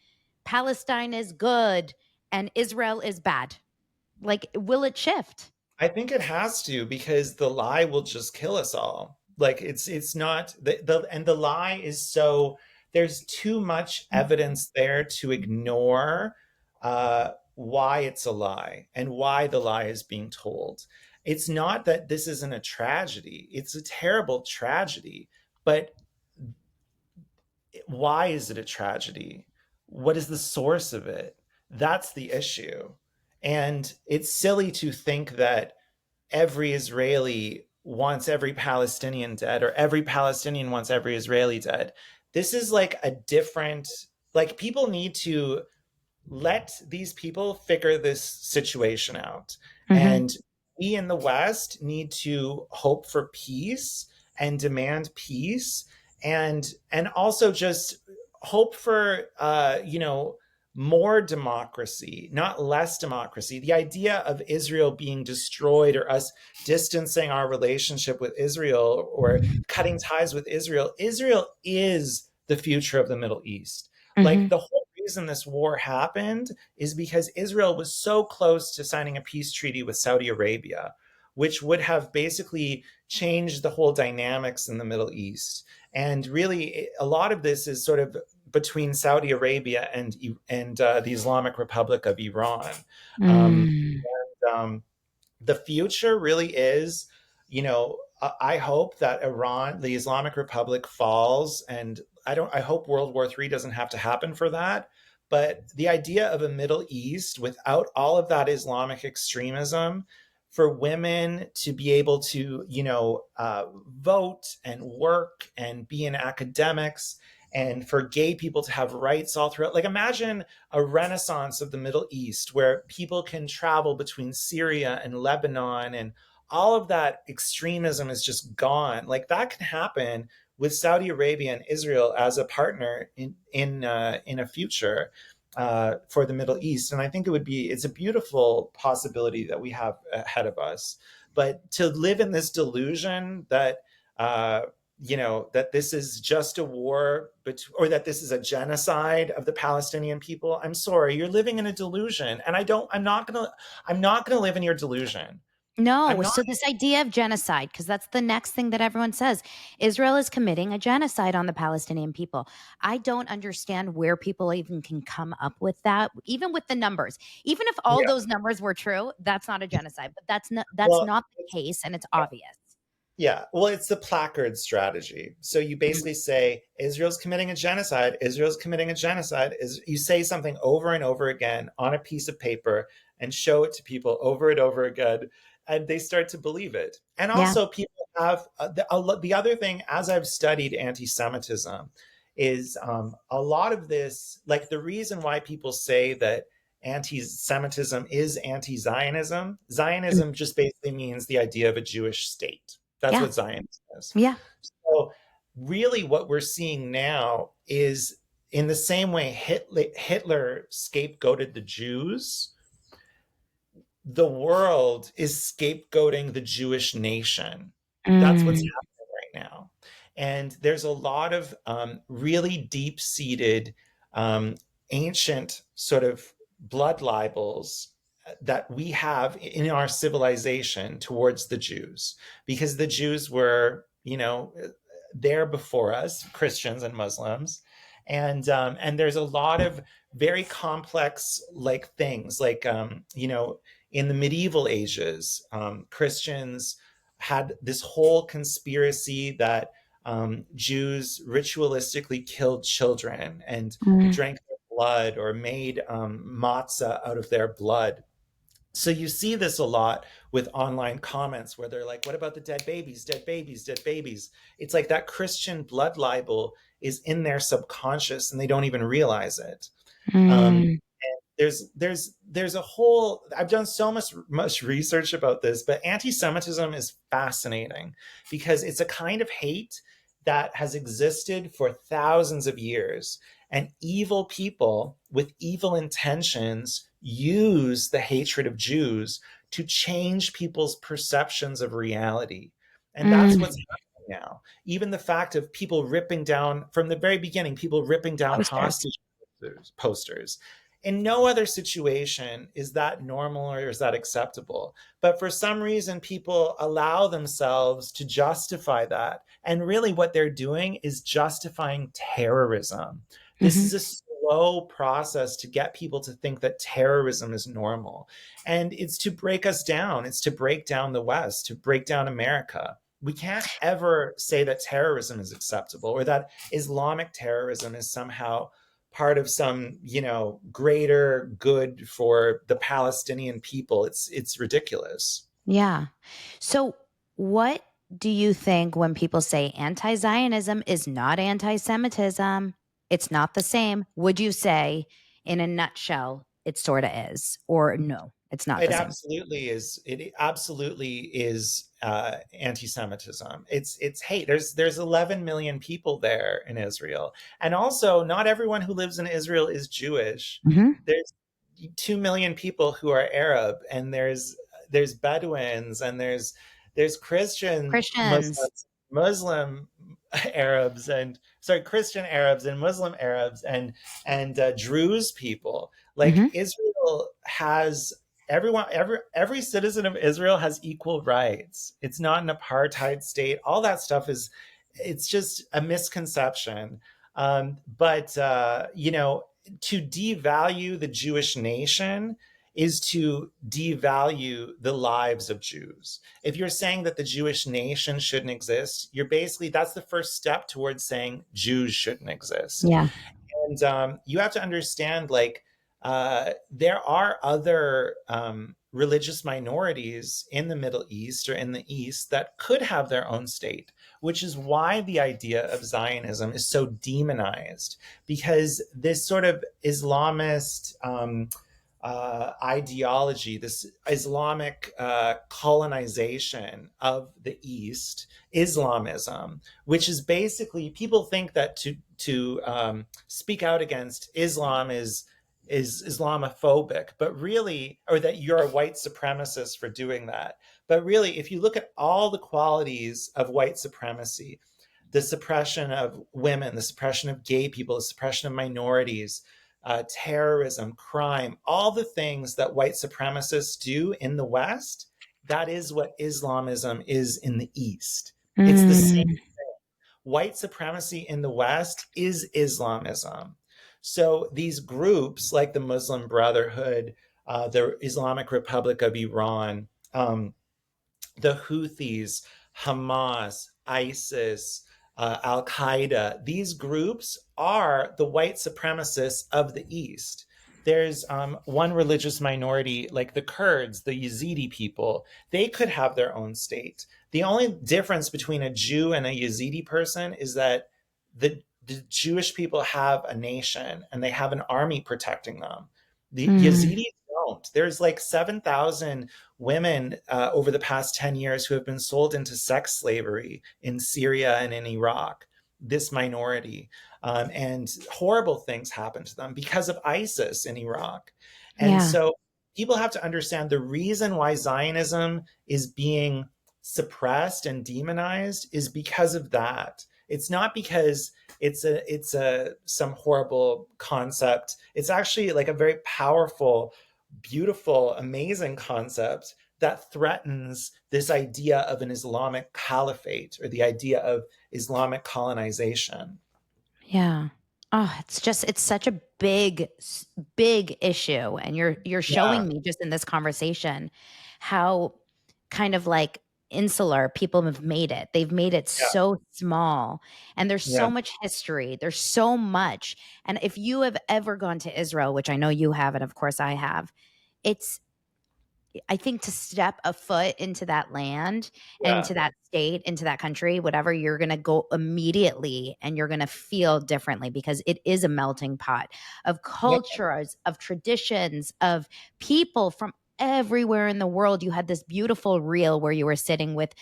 [SPEAKER 1] Palestine is good and Israel is bad? Like will it shift?
[SPEAKER 2] I think it has to, because the lie will just kill us all. Like it's not the lie is so, there's too much evidence there to ignore why it's a lie and why the lie is being told. It's not that this isn't a tragedy. It's a terrible tragedy, but why is it a tragedy? What is the source of it? That's the issue. And it's silly to think that every Israeli wants every Palestinian dead, or every Palestinian wants every Israeli dead. This is like a different, like, people need to let these people figure this situation out.
[SPEAKER 1] Mm-hmm.
[SPEAKER 2] And we in the West need to hope for peace and demand peace, and also just hope for more democracy, not less democracy. The idea of Israel being destroyed, or us distancing our relationship with Israel, or cutting ties with Israel, Israel is the future of the Middle East.
[SPEAKER 1] Mm-hmm.
[SPEAKER 2] Like, the whole reason this war happened is because Israel was so close to signing a peace treaty with Saudi Arabia, which would have basically changed the whole dynamics in the Middle East. And really, a lot of this is sort of between Saudi Arabia and the Islamic Republic of Iran. Um,
[SPEAKER 1] Mm.
[SPEAKER 2] um, the future really is, I hope that Iran, the Islamic Republic, falls, and I hope World War III doesn't have to happen for that. But the idea of a Middle East without all of that Islamic extremism, for women to be able to, vote and work and be in academics, and for gay people to have rights all throughout. Like, imagine a renaissance of the Middle East where people can travel between Syria and Lebanon, and all of that extremism is just gone. Like, that can happen with Saudi Arabia and Israel as a partner in a future for the Middle East. And I think it's a beautiful possibility that we have ahead of us. But to live in this delusion that that this is just a war, or that this is a genocide of the Palestinian people, I'm sorry, you're living in a delusion, and I'm not gonna live in your delusion. I'm
[SPEAKER 1] No,
[SPEAKER 2] not.
[SPEAKER 1] so this idea of genocide, because that's the next thing that everyone says. Israel is committing a genocide on the Palestinian people. I don't understand where people even can come up with that, even with the numbers. Even if all
[SPEAKER 2] Yeah.
[SPEAKER 1] those numbers were true, that's not a genocide. But that's
[SPEAKER 2] Well,
[SPEAKER 1] not the case, and it's obvious.
[SPEAKER 2] yeah, well, it's the placard strategy. So you
[SPEAKER 1] Mhm.
[SPEAKER 2] basically say Israel's committing a genocide. Israel's committing a genocide. Is You say something over and over again on a piece of paper and show it to people over and over again, and they start to believe it. And
[SPEAKER 1] Yeah.
[SPEAKER 2] also, people have the other thing. As I've studied anti-Semitism, is a lot of this. Like, the reason why people say that anti-Semitism is anti-Zionism.
[SPEAKER 1] Mm.
[SPEAKER 2] Zionism just basically means the idea of a Jewish state. That's
[SPEAKER 1] Yeah.
[SPEAKER 2] what Zionism is.
[SPEAKER 1] Yeah.
[SPEAKER 2] So, really, what we're seeing now is, in the same way Hitler scapegoated the Jews, the world is scapegoating the Jewish nation. That's what's
[SPEAKER 1] Mm.
[SPEAKER 2] happening right now. And there's a lot of really deep-seated, um, ancient sort of blood libels that we have in our civilization towards the Jews, because the Jews were, there before us, Christians and Muslims, and there's a lot of very complex like things like in the medieval ages, Christians had this whole conspiracy that Jews ritualistically killed children and
[SPEAKER 1] Mm,
[SPEAKER 2] drank their blood or made matzah out of their blood. So you see this a lot with online comments where they're like, what about the dead babies, dead babies, dead babies? It's like that Christian blood libel is in their subconscious and they don't even realize it. Um,
[SPEAKER 1] mm,
[SPEAKER 2] there's a whole, I've done so much research about this, but anti-Semitism is fascinating because it's a kind of hate that has existed for thousands of years, and evil people with evil intentions use the hatred of Jews to change people's perceptions of reality. And that's what's
[SPEAKER 1] mm.
[SPEAKER 2] happening now. Even the fact of people ripping down, from the very beginning, people ripping down
[SPEAKER 1] Posters.
[SPEAKER 2] hostage posters. In no other situation is that normal or is that acceptable. But for some reason, people allow themselves to justify that. And really, what they're doing is justifying terrorism. This
[SPEAKER 1] Mhm.
[SPEAKER 2] is a slow process to get people to think that terrorism is normal. And it's to break us down, it's to break down the West, to break down America. We can't ever say that terrorism is acceptable or that Islamic terrorism is somehow part of some, greater good for the Palestinian people. It's ridiculous.
[SPEAKER 1] Yeah. So, what do you think when people say anti Zionism is not anti Semitism? It's not the same. Would you say, in a nutshell, it sort of is? Or no, it's not
[SPEAKER 2] It
[SPEAKER 1] the same?
[SPEAKER 2] absolutely is. It absolutely is anti-Semitism. It's hate. There's 11 million people there in Israel, and also not everyone who lives in Israel is Jewish.
[SPEAKER 1] Hmm.
[SPEAKER 2] There's 2 million people who are Arab, and there's Bedouins, and there's Christian
[SPEAKER 1] Christians.
[SPEAKER 2] Muslims, Muslim Arabs, and sorry, Christian Arabs and Muslim Arabs, and Druze people. Like
[SPEAKER 1] Hmm.
[SPEAKER 2] Israel has everyone, every citizen of Israel has equal rights. It's not an apartheid state. All that stuff is, it's just a misconception. But to devalue the Jewish nation is to devalue the lives of Jews. If you're saying that the Jewish nation shouldn't exist, you're basically, that's the first step towards saying Jews shouldn't exist.
[SPEAKER 1] Yeah.
[SPEAKER 2] And you have to understand, like, there are other religious minorities in the Middle East or in the East that could have their own state, which is why the idea of Zionism is so demonized, because this sort of Islamist ideology, this Islamic colonization of the East, Islamism, which is basically, people think that to speak out against Islam is Islamophobic, but really, or that you're a white supremacist for doing that. But really, if you look at all the qualities of white supremacy, the suppression of women, the suppression of gay people, the suppression of minorities, terrorism, crime, all the things that white supremacists do in the West, that is what Islamism is in the East. It's the same.
[SPEAKER 1] Mm,
[SPEAKER 2] White supremacy in the West is Islamism. So these groups like the Muslim Brotherhood, the Islamic Republic of Iran, the Houthis, Hamas, ISIS, Al Qaeda, these groups are the white supremacists of the East. There's one religious minority, like the Kurds, the Yazidi people, they could have their own state. The only difference between a Jew and a Yazidi person is that the Jewish people have a nation and they have an army protecting them. The
[SPEAKER 1] mm,
[SPEAKER 2] Yazidis don't. There's like 7,000 women over the past 10 years who have been sold into sex slavery in Syria and in Iraq, this minority. And horrible things happen to them because of ISIS in Iraq. And
[SPEAKER 1] yeah.
[SPEAKER 2] so people have to understand the reason why Zionism is being suppressed and demonized is because of that. It's not because it's a some horrible concept. It's actually like a very powerful, beautiful, amazing concept that threatens this idea of an Islamic caliphate or the idea of Islamic colonization.
[SPEAKER 1] Yeah. Oh, it's such a big issue, and you're
[SPEAKER 2] Yeah,
[SPEAKER 1] showing me just in this conversation how kind of like insular people have made it. They've made it
[SPEAKER 2] yeah,
[SPEAKER 1] so small, and there's
[SPEAKER 2] yeah,
[SPEAKER 1] so much history. There's so much. And if you have ever gone to Israel, which I know you have, and of course I have, it's I think to step a foot into that land and
[SPEAKER 2] yeah,
[SPEAKER 1] into that state, into that country, whatever, you're going to go immediately and you're going to feel differently because it is a melting pot of
[SPEAKER 2] yeah,
[SPEAKER 1] cultures, of traditions, of people from everywhere in the world. You had this beautiful reel where you were sitting with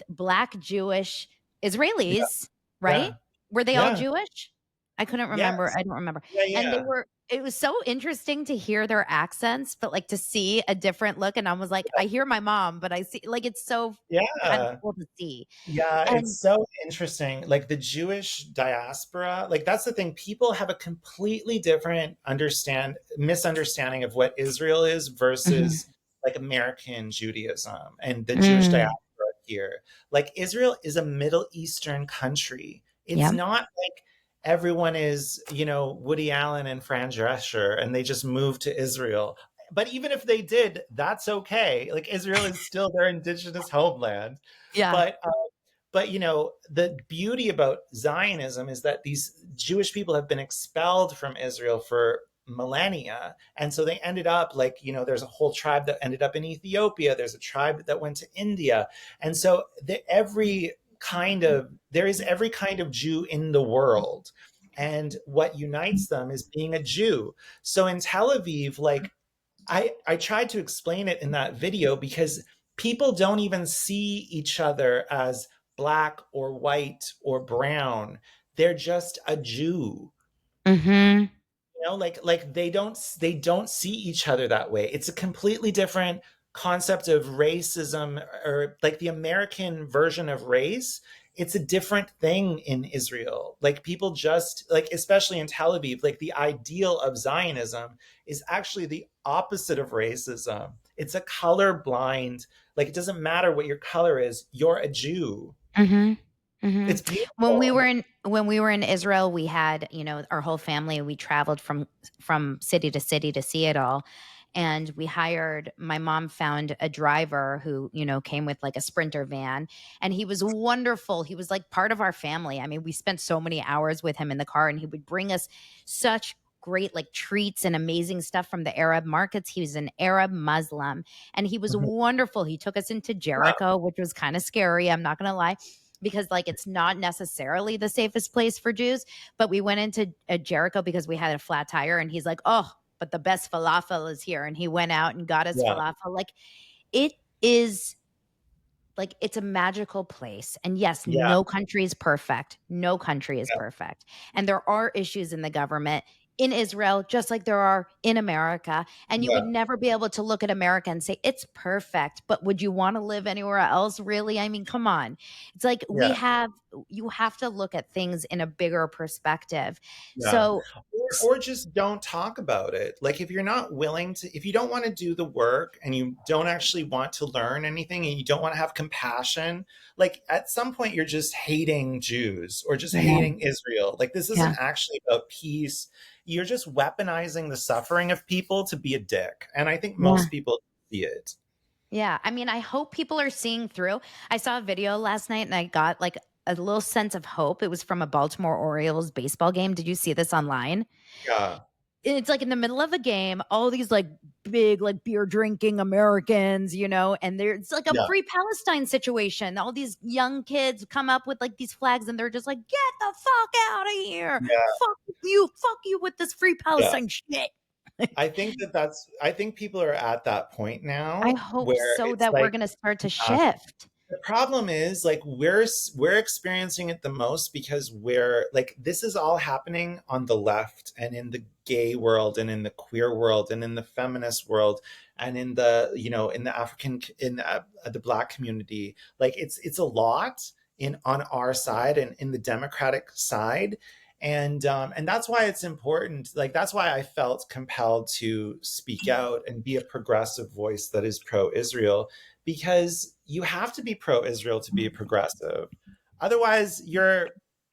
[SPEAKER 1] black Jewish
[SPEAKER 2] yeah,
[SPEAKER 1] Israelis, right?
[SPEAKER 2] yeah,
[SPEAKER 1] Were they all
[SPEAKER 2] yeah,
[SPEAKER 1] Jewish? I couldn't remember.
[SPEAKER 2] yes,
[SPEAKER 1] I don't remember.
[SPEAKER 2] yeah,
[SPEAKER 1] And they
[SPEAKER 2] yeah,
[SPEAKER 1] were it was so interesting to hear their accents, but, like, to see a different look, and I was like, I hear my mom, but I see like, it's so kind of
[SPEAKER 2] yeah.
[SPEAKER 1] cool to see.
[SPEAKER 2] Yeah, it's
[SPEAKER 1] And
[SPEAKER 2] so interesting. Like the Jewish diaspora, like that's the thing. People have a completely different misunderstanding of what Israel is
[SPEAKER 1] Mhm.
[SPEAKER 2] versus like American Judaism and the Jewish diaspora
[SPEAKER 1] Mm.
[SPEAKER 2] here. Like Israel is a Middle Eastern country. It's
[SPEAKER 1] Yep.
[SPEAKER 2] not like everyone is, Woody Allen and Fran Drescher and they just moved to Israel. But even if they did, that's okay. Like Israel is still their indigenous homeland.
[SPEAKER 1] Yeah.
[SPEAKER 2] But the beauty about Zionism is that these Jewish people have been expelled from Israel for millennia. And so they ended up like, there's a whole tribe that ended up in Ethiopia. There's a tribe that went to India. And so there is every kind of Jew in the world. And what unites them is being a Jew. So in Tel Aviv, like I tried to explain it in that video because people don't even see each other as black or white or brown. They're just a Jew.
[SPEAKER 1] Mhm.
[SPEAKER 2] Like they don't see each other that way. It's a completely different concept of racism, or like the American version of race. It's a different thing in Israel. Like people just like, especially in Tel Aviv, like the ideal of Zionism is actually the opposite of racism. It's a color blind, like it doesn't matter what your color is, you're a Jew.
[SPEAKER 1] Mhm. Mhm.
[SPEAKER 2] It's beautiful.
[SPEAKER 1] When we were in Israel, we had, our whole family, we traveled from city to city to see it all. And my mom found a driver who, came with like a Sprinter van, and he was wonderful. He was like part of our family. I mean, we spent so many hours with him in the car, and he would bring us such great like treats and amazing stuff from the Arab markets. He was an Arab Muslim, and he was
[SPEAKER 2] Mhm.
[SPEAKER 1] wonderful. He took us into
[SPEAKER 2] Yeah,
[SPEAKER 1] Jericho, which was kind of scary, I'm not going to lie, because like it's not necessarily the safest place for Jews. But we went into Jericho because we had a flat tire, and he's like, "Oh, but the best falafel is here," and he went out and got us
[SPEAKER 2] yeah,
[SPEAKER 1] falafel. Like it is like it's a magical place. And yes,
[SPEAKER 2] yeah,
[SPEAKER 1] no country is perfect. No country is
[SPEAKER 2] yeah,
[SPEAKER 1] perfect. And there are issues in the government in Israel, just like there are in America. And you would
[SPEAKER 2] yeah,
[SPEAKER 1] never be able to look at America and say, it's perfect. But would you want to live anywhere else? Really? I mean, come on. It's like
[SPEAKER 2] yeah.
[SPEAKER 1] you have to look at things in a bigger perspective.
[SPEAKER 2] Yeah.
[SPEAKER 1] So,
[SPEAKER 2] Or just don't talk about it. Like if you're not willing to, if you don't want to do the work and you don't actually want to learn anything and you don't want to have compassion, like at some point you're just hating Jews or just
[SPEAKER 1] yeah,
[SPEAKER 2] hating Israel. Like this
[SPEAKER 1] yeah,
[SPEAKER 2] isn't actually about peace. You're just weaponizing the suffering of people to be a dick. And I think
[SPEAKER 1] yeah.
[SPEAKER 2] most people see it.
[SPEAKER 1] Yeah, I mean, I hope people are seeing through. I saw a video last night and I got like a little sense of hope. It was from a Baltimore Orioles baseball game. Did you see this online?
[SPEAKER 2] Yeah.
[SPEAKER 1] It's like in the middle of a game, all these like big, like beer drinking Americans, and it's like a
[SPEAKER 2] Yeah.
[SPEAKER 1] free Palestine situation. All these young kids come up with like these flags and they're just like, get the fuck out of here.
[SPEAKER 2] Yeah.
[SPEAKER 1] Fuck you with this free
[SPEAKER 2] Yeah.
[SPEAKER 1] Palestine shit.
[SPEAKER 2] I think people are at that point
[SPEAKER 1] I
[SPEAKER 2] now
[SPEAKER 1] hope
[SPEAKER 2] where
[SPEAKER 1] so
[SPEAKER 2] it's
[SPEAKER 1] that we're
[SPEAKER 2] like,
[SPEAKER 1] going to start to shift.
[SPEAKER 2] the problem is like we're experiencing it the most because we're like this is all happening on the left and in the gay world and in the queer world and in the feminist world and in the in the African in the black community. Like it's a lot, in on our side and in the Democratic side. And that's why it's important. Like that's why I felt compelled to speak out and be a progressive voice that is pro-Israel, because you have to be pro-Israel to be a progressive. Otherwise, you're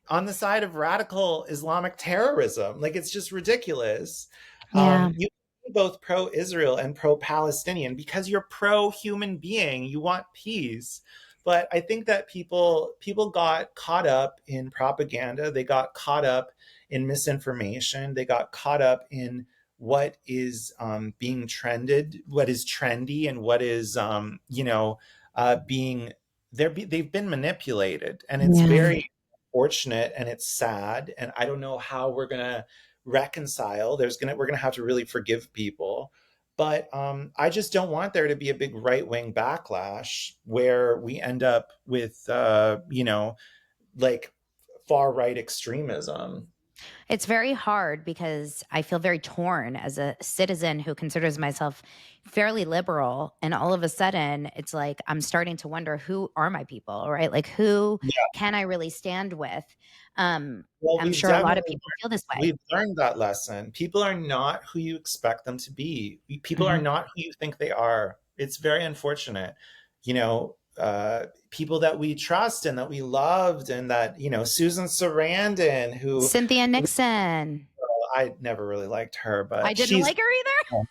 [SPEAKER 2] on the side of radical Islamic terrorism. Like it's just ridiculous.
[SPEAKER 1] Yeah.
[SPEAKER 2] You can be both pro-Israel and pro-Palestinian because you're pro-human being. You want peace. But I think that people got caught up in propaganda. They got caught up in misinformation. They got caught up in what is being trended, what is trendy, and what is being they've been manipulated, and it's
[SPEAKER 1] Yeah.
[SPEAKER 2] very unfortunate and it's sad. And I don't know how we're gonna reconcile. We're gonna have to really forgive people, but I just don't want there to be a big right wing backlash where we end up with, like far right extremism.
[SPEAKER 1] It's very hard because I feel very torn as a citizen who considers myself fairly liberal. And all of a sudden, it's like I'm starting to wonder, who are my people, right? Like, who
[SPEAKER 2] Yeah.
[SPEAKER 1] can I really stand with? Um,
[SPEAKER 2] Well,
[SPEAKER 1] I'm sure a lot of people feel this way.
[SPEAKER 2] we've learned that lesson. People are not who you expect them to be. People are
[SPEAKER 1] Mhm.
[SPEAKER 2] not who you think they are. It's very unfortunate. People that we trust and that we loved, and that, Susan Sarandon, who
[SPEAKER 1] Cynthia Nixon.
[SPEAKER 2] I never really liked her,
[SPEAKER 1] I
[SPEAKER 2] but
[SPEAKER 1] didn't
[SPEAKER 2] she's
[SPEAKER 1] like her either.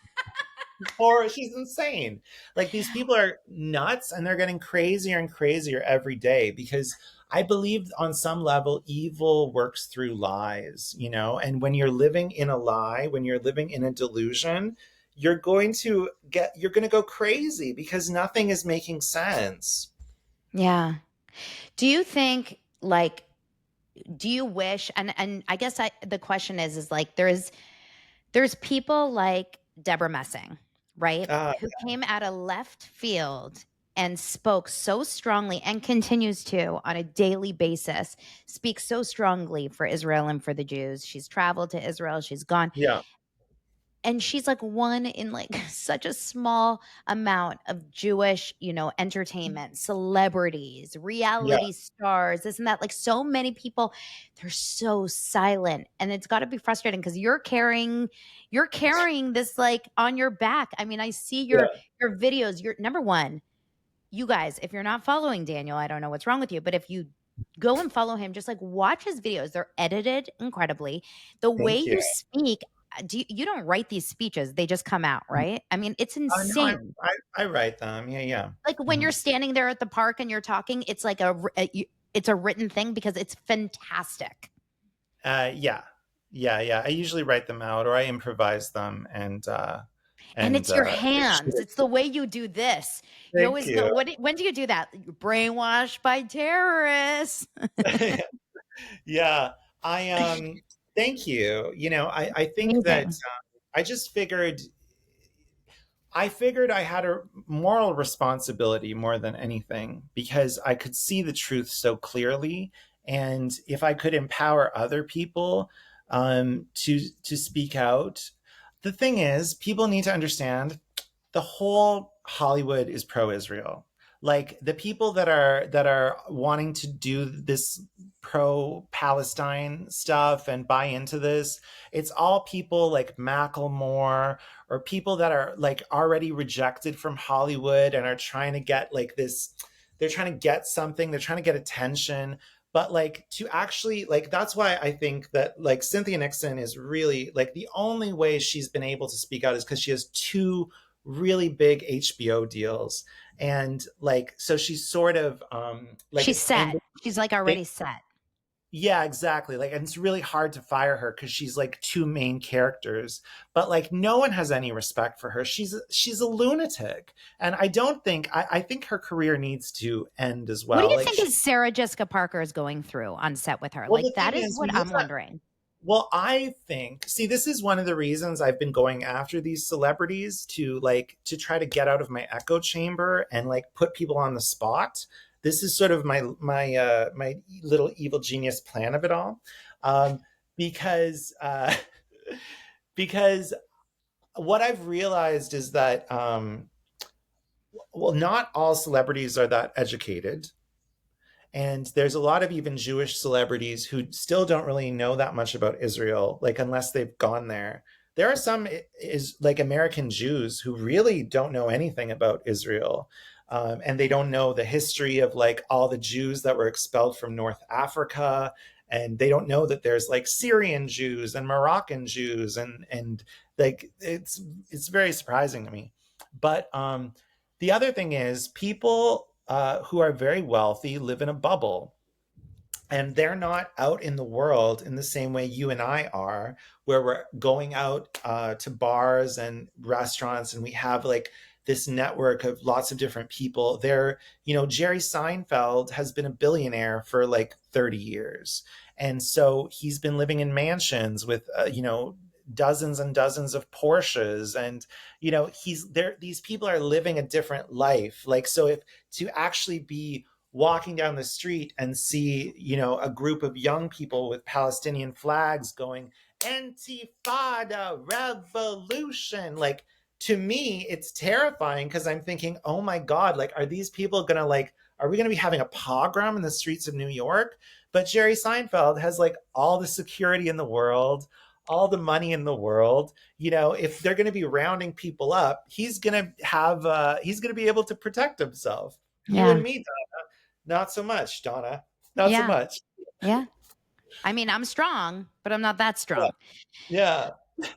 [SPEAKER 2] or she's insane. Like these people are nuts, and they're getting crazier and crazier every day, because I believe on some level evil works through lies, and when you're living in a lie, when you're living in a delusion, you're going to go crazy because nothing is making sense.
[SPEAKER 1] Yeah. Do you think like do you wish and I guess the question is like there's people like Deborah Messing, right?
[SPEAKER 2] uh,
[SPEAKER 1] Who came out of left field and spoke so strongly and continues to on a daily basis, speaks so strongly for Israel and for the Jews. She's traveled to Israel, she's gone,
[SPEAKER 2] yeah,
[SPEAKER 1] and she's like one in like such a small amount of Jewish, entertainment, celebrities,
[SPEAKER 2] yeah,
[SPEAKER 1] reality stars, this and that. Like so many people, they're so silent. And it's gotta be frustrating because you're carrying this like on your back. I mean, I see your
[SPEAKER 2] yeah.
[SPEAKER 1] your videos. You're number one, you guys, if you're not following Daniel, I don't know what's wrong with you, but if you go and follow him, just like watch his videos. They're edited incredibly. The way
[SPEAKER 2] Thank you.
[SPEAKER 1] you speak, you don't write these speeches, they just come out, right? I mean, it's
[SPEAKER 2] No,
[SPEAKER 1] insane.
[SPEAKER 2] I write them. Yeah, yeah.
[SPEAKER 1] Like when
[SPEAKER 2] Mhm.
[SPEAKER 1] you're standing there at the park and you're talking, it's like it's a written thing because it's fantastic.
[SPEAKER 2] Yeah, yeah. I usually write them out or I improvise them,
[SPEAKER 1] And
[SPEAKER 2] and
[SPEAKER 1] it's your
[SPEAKER 2] shoot
[SPEAKER 1] hands.
[SPEAKER 2] it.
[SPEAKER 1] It's the way you do this. You
[SPEAKER 2] Thank
[SPEAKER 1] always go,
[SPEAKER 2] you.
[SPEAKER 1] when do you do that? You're brainwashed by terrorists.
[SPEAKER 2] Yeah, I thank you. I think that
[SPEAKER 1] Amazing.
[SPEAKER 2] I just figured I had a moral responsibility more than anything, because I could see the truth so clearly, and if I could empower other people to speak out. The thing is, people need to understand the whole Hollywood is pro-Israel. Like the people that are wanting to do this pro-Palestine stuff and buy into this, it's all people like Macklemore, or people that are like already rejected from Hollywood and are trying to get like this. They're trying to get something. They're trying to get attention. But like to actually like that's why I think that like Cynthia Nixon is really like the only way she's been able to speak out is because she has two really big HBO deals. And like so she's sort of like
[SPEAKER 1] She's
[SPEAKER 2] it's
[SPEAKER 1] set.
[SPEAKER 2] and
[SPEAKER 1] She's like
[SPEAKER 2] they,
[SPEAKER 1] already set.
[SPEAKER 2] yeah, exactly. Like, and it's really hard to fire her because she's like two main characters, but like no one has any respect for her. She's a lunatic, and I think her career needs to end as
[SPEAKER 1] What do
[SPEAKER 2] well.
[SPEAKER 1] you
[SPEAKER 2] Like,
[SPEAKER 1] think is Sarah Jessica Parker is going through on set with her?
[SPEAKER 2] well,
[SPEAKER 1] Like
[SPEAKER 2] the
[SPEAKER 1] that
[SPEAKER 2] thing
[SPEAKER 1] is
[SPEAKER 2] is,
[SPEAKER 1] what I'm wondering.
[SPEAKER 2] well, I think, see, this is one of the reasons I've been going after these celebrities, to try to get out of my echo chamber and like put people on the spot. This is sort of my little evil genius plan of it all, um, because because what I've realized is that well, not all celebrities are that educated, And there's a lot of even Jewish celebrities who still don't really know that much about Israel, like unless they've gone there. There are some is like American Jews who really don't know anything about Israel. And they don't know the history of like all the Jews that were expelled from North Africa, and they don't know that there's like Syrian Jews and Moroccan Jews, and like it's very surprising to me. But the other thing is, people who are very wealthy live in a bubble, and they're not out in the world in the same way you and I are, where we're going out to bars and restaurants, and we have like this network of lots of different people. There, Jerry Seinfeld has been a billionaire for like 30 years. And so he's been living in mansions with, dozens and dozens of Porsches. And, he's there. These people are living a different life. Like, so if to actually be walking down the street and see, a group of young people with Palestinian flags going, Antifada revolution. Like, to me, it's terrifying because I'm thinking, oh my God, like, are these people gonna like, are we gonna be having a pogrom in the streets of New York? But Jerry Seinfeld has like all the security in the world, all the money in the world. If they're going to be rounding people up, he's going to be able to protect himself. You and
[SPEAKER 1] Yeah.
[SPEAKER 2] me, not so much, Donna. Not so
[SPEAKER 1] Yeah.
[SPEAKER 2] much.
[SPEAKER 1] Yeah. I mean, I'm strong, but I'm not that
[SPEAKER 2] Yeah.
[SPEAKER 1] strong.
[SPEAKER 2] Yeah.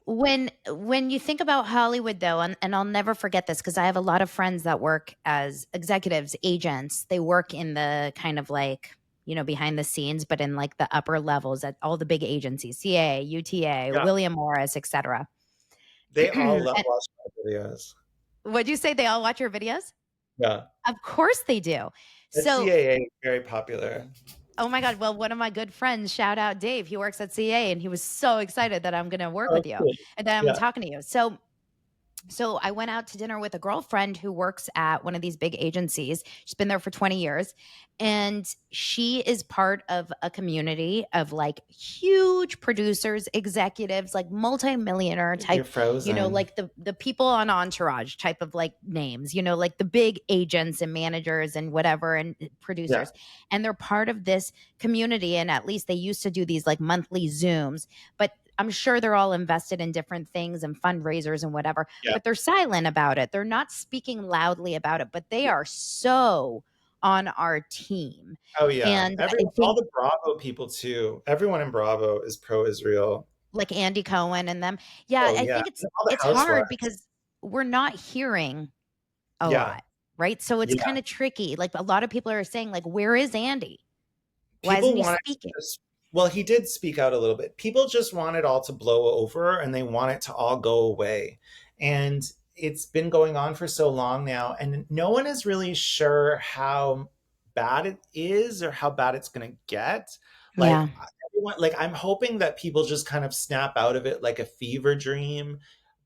[SPEAKER 1] When you think about Hollywood though, and I'll never forget this because I have a lot of friends that work as executives, agents. They work in the kind of like, behind the scenes, but in like the upper levels at all the big agencies, CA, UTA,
[SPEAKER 2] Yeah.
[SPEAKER 1] William Morris, etc.
[SPEAKER 2] They all
[SPEAKER 1] And
[SPEAKER 2] love watching my videos.
[SPEAKER 1] what'd you say? They all watch your videos?
[SPEAKER 2] Yeah.
[SPEAKER 1] Of course they do.
[SPEAKER 2] At
[SPEAKER 1] So,
[SPEAKER 2] CAA is very popular.
[SPEAKER 1] oh my God. Well, one of my good friends, shout out Dave, he works at CA and he was so excited that I'm going to work
[SPEAKER 2] Oh,
[SPEAKER 1] with you
[SPEAKER 2] cool.
[SPEAKER 1] and that I'm
[SPEAKER 2] Yeah.
[SPEAKER 1] talking to you. So I went out to dinner with a girlfriend who works at one of these big agencies. She's been there for 20 years. And she is part of a community of like huge producers, executives, like multimillionaire
[SPEAKER 2] You're
[SPEAKER 1] type,
[SPEAKER 2] frozen.
[SPEAKER 1] like the people on Entourage type of like names, like the big agents and managers and whatever and
[SPEAKER 2] Yeah.
[SPEAKER 1] producers. And they're part of this community. And at least they used to do these like monthly Zooms, but I'm sure they're all invested in different things and fundraisers and whatever,
[SPEAKER 2] Yeah.
[SPEAKER 1] but they're silent about it. They're not speaking loudly about it, but they are so on our team.
[SPEAKER 2] Oh yeah.
[SPEAKER 1] And I
[SPEAKER 2] Everyone, all
[SPEAKER 1] think
[SPEAKER 2] the Bravo people too. Everyone in Bravo is pro-Israel.
[SPEAKER 1] like Andy Cohen and them, yeah,
[SPEAKER 2] Oh
[SPEAKER 1] I
[SPEAKER 2] yeah.
[SPEAKER 1] think
[SPEAKER 2] And all the
[SPEAKER 1] it's hard
[SPEAKER 2] housewives.
[SPEAKER 1] because we're not hearing a
[SPEAKER 2] Yeah.
[SPEAKER 1] lot, right? So it's
[SPEAKER 2] Yeah.
[SPEAKER 1] kind of tricky. Like a lot of people are saying, like, where is Andy? Why isn't
[SPEAKER 2] People
[SPEAKER 1] he
[SPEAKER 2] wanted
[SPEAKER 1] speaking?
[SPEAKER 2] to just, well, he did speak out a little bit. People just want it all to blow over, and they want it to all go away. And it's been going on for so long now, and no one is really sure how bad it is or how bad it's going to get.
[SPEAKER 1] Yeah.
[SPEAKER 2] Like everyone, like I'm hoping that people just kind of snap out of it like a fever dream.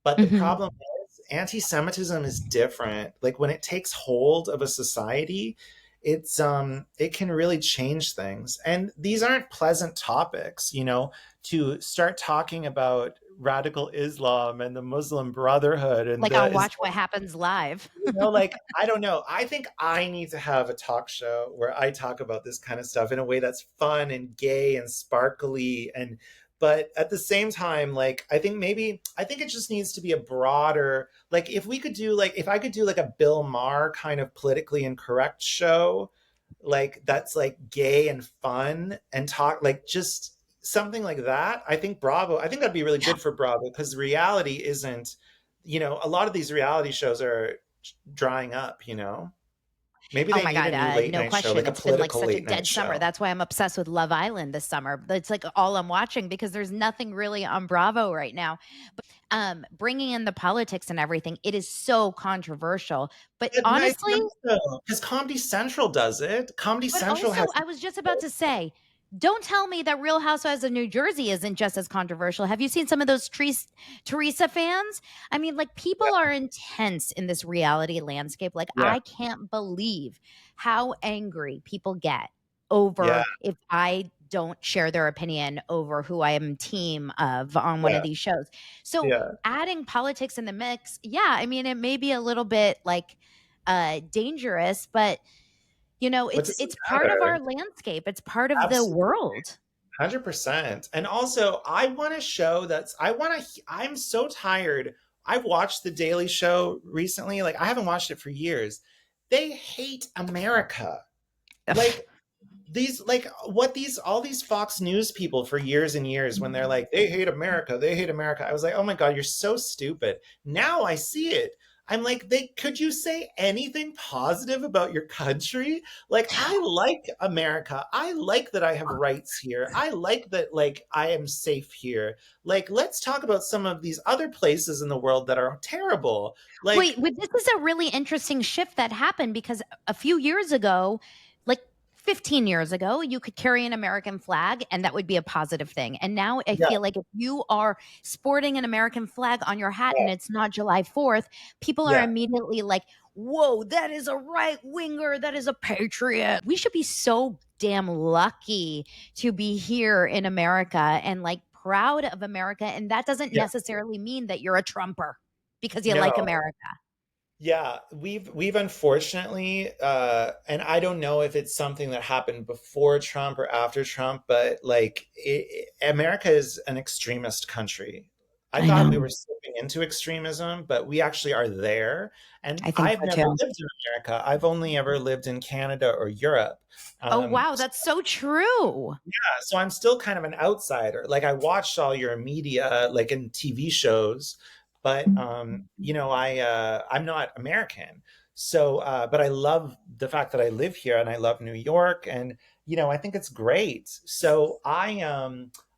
[SPEAKER 2] But the
[SPEAKER 1] Hmm.
[SPEAKER 2] problem is anti-Semitism is different. Like when it takes hold of a society, it can really change things. And these aren't pleasant topics, to start talking about radical Islam and the Muslim Brotherhood and
[SPEAKER 1] Like
[SPEAKER 2] the
[SPEAKER 1] on Watch What Happens Live.
[SPEAKER 2] like I don't know. I think I need to have a talk show where I talk about this kind of stuff in a way that's fun and gay and sparkly, and but at the same time, like I think it just needs to be a broader, like if I could do like a Bill Maher kind of politically incorrect show, like that's like gay and fun and talk like just something like that. I think that'd be really good for Bravo because reality isn't, a lot of these reality shows are drying up, Maybe
[SPEAKER 1] Oh
[SPEAKER 2] they
[SPEAKER 1] my
[SPEAKER 2] need a
[SPEAKER 1] God,
[SPEAKER 2] new late
[SPEAKER 1] no
[SPEAKER 2] night show,
[SPEAKER 1] question.
[SPEAKER 2] like a
[SPEAKER 1] It's been like
[SPEAKER 2] political
[SPEAKER 1] such a
[SPEAKER 2] late night
[SPEAKER 1] dead summer.
[SPEAKER 2] show.
[SPEAKER 1] That's why I'm obsessed with Love Island this summer. That's like all I'm watching because there's nothing really on Bravo right now. Bringing in the politics and everything, it is so controversial. But
[SPEAKER 2] But nice
[SPEAKER 1] honestly,
[SPEAKER 2] because Comedy Central does it. Comedy
[SPEAKER 1] but
[SPEAKER 2] Central
[SPEAKER 1] also,
[SPEAKER 2] has.
[SPEAKER 1] I was just about to say, don't tell me that Real Housewives of New Jersey isn't just as controversial. Have you seen some of those Teresa fans? I mean, like, people are intense in this reality landscape. Like,
[SPEAKER 2] Yeah,
[SPEAKER 1] I can't believe how angry people get
[SPEAKER 2] yeah,
[SPEAKER 1] over if I don't share their opinion over who I am team of on one of
[SPEAKER 2] yeah,
[SPEAKER 1] these shows. So,
[SPEAKER 2] yeah.
[SPEAKER 1] adding politics in the mix, yeah, I mean, it may be a little bit like dangerous, but
[SPEAKER 2] What does it
[SPEAKER 1] it's part of our
[SPEAKER 2] matter?
[SPEAKER 1] landscape. It's part of the
[SPEAKER 2] Absolutely.
[SPEAKER 1] world.
[SPEAKER 2] 100%. And also, I want to show that I'm so tired. I've watched The Daily Show recently. Like, I haven't watched it for years. They hate America. Like, all these Fox News people for years and years, when they're like, they hate America, I was like, oh my god, you're so stupid. Now I see it. I'm like, they could you say anything positive about your country? Like, I like America. I like that I have rights here. I like that, like, I am safe here. Like, let's talk about some of these other places in the world that are terrible.
[SPEAKER 1] Wait,
[SPEAKER 2] Like,
[SPEAKER 1] but this is a really interesting shift that happened because a few years ago, like 15 years ago, you could carry an American flag and that would be a positive thing. And now I
[SPEAKER 2] yeah,
[SPEAKER 1] feel like if you are sporting an American flag on your hat
[SPEAKER 2] yeah,
[SPEAKER 1] and it's not July 4th, people are
[SPEAKER 2] yeah,
[SPEAKER 1] immediately like, whoa, that is a right winger. That is a patriot. We should be so damn lucky to be here in America and like proud of America. And that doesn't
[SPEAKER 2] yeah.
[SPEAKER 1] necessarily mean that you're a Trumper because you like
[SPEAKER 2] No.
[SPEAKER 1] America.
[SPEAKER 2] Yeah, we've unfortunately, and I don't know if it's something that happened before Trump or after Trump, but like America is an extremist country. I
[SPEAKER 1] I
[SPEAKER 2] thought we
[SPEAKER 1] know.
[SPEAKER 2] were slipping into extremism, but we actually are there. And
[SPEAKER 1] I think
[SPEAKER 2] I've
[SPEAKER 1] so
[SPEAKER 2] never
[SPEAKER 1] too.
[SPEAKER 2] lived in America. I've only ever lived in Canada or Europe.
[SPEAKER 1] Oh,
[SPEAKER 2] Um,
[SPEAKER 1] wow, that's so true.
[SPEAKER 2] so I'm still kind of an outsider. Like, I watched all your media, like in TV shows, but I'm not American. So, but I love the fact that I live here and I love New York, and I think it's great. So I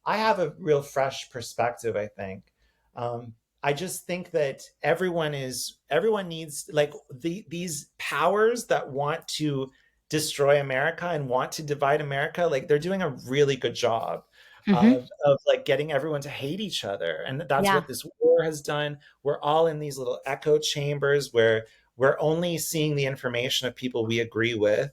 [SPEAKER 2] have a real fresh perspective, I think. I just think that everyone needs, like, these powers that want to destroy America and want to divide America, like, they're doing a really good job
[SPEAKER 1] Mhm.
[SPEAKER 2] of like getting everyone to hate each other. And that's
[SPEAKER 1] Yeah.
[SPEAKER 2] what this war has done. We're all in these little echo chambers where we're only seeing the information of people we agree with.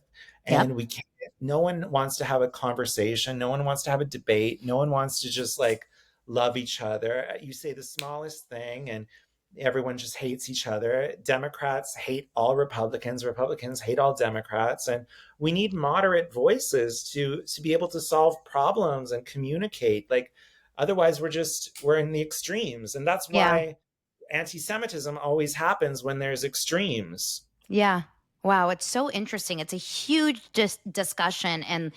[SPEAKER 1] Yep.
[SPEAKER 2] And we can't, no one wants to have a conversation. No one wants to have a debate. No one wants to just like love each other. You say the smallest thing and everyone just hates each other. Democrats hate all Republicans. Republicans hate all Democrats. And we need moderate voices to be able to solve problems and communicate. Like, otherwise we're in the extremes. And that's
[SPEAKER 1] Yeah.
[SPEAKER 2] why anti-Semitism always happens when there's extremes.
[SPEAKER 1] Yeah. Wow, it's so interesting. It's a huge discussion and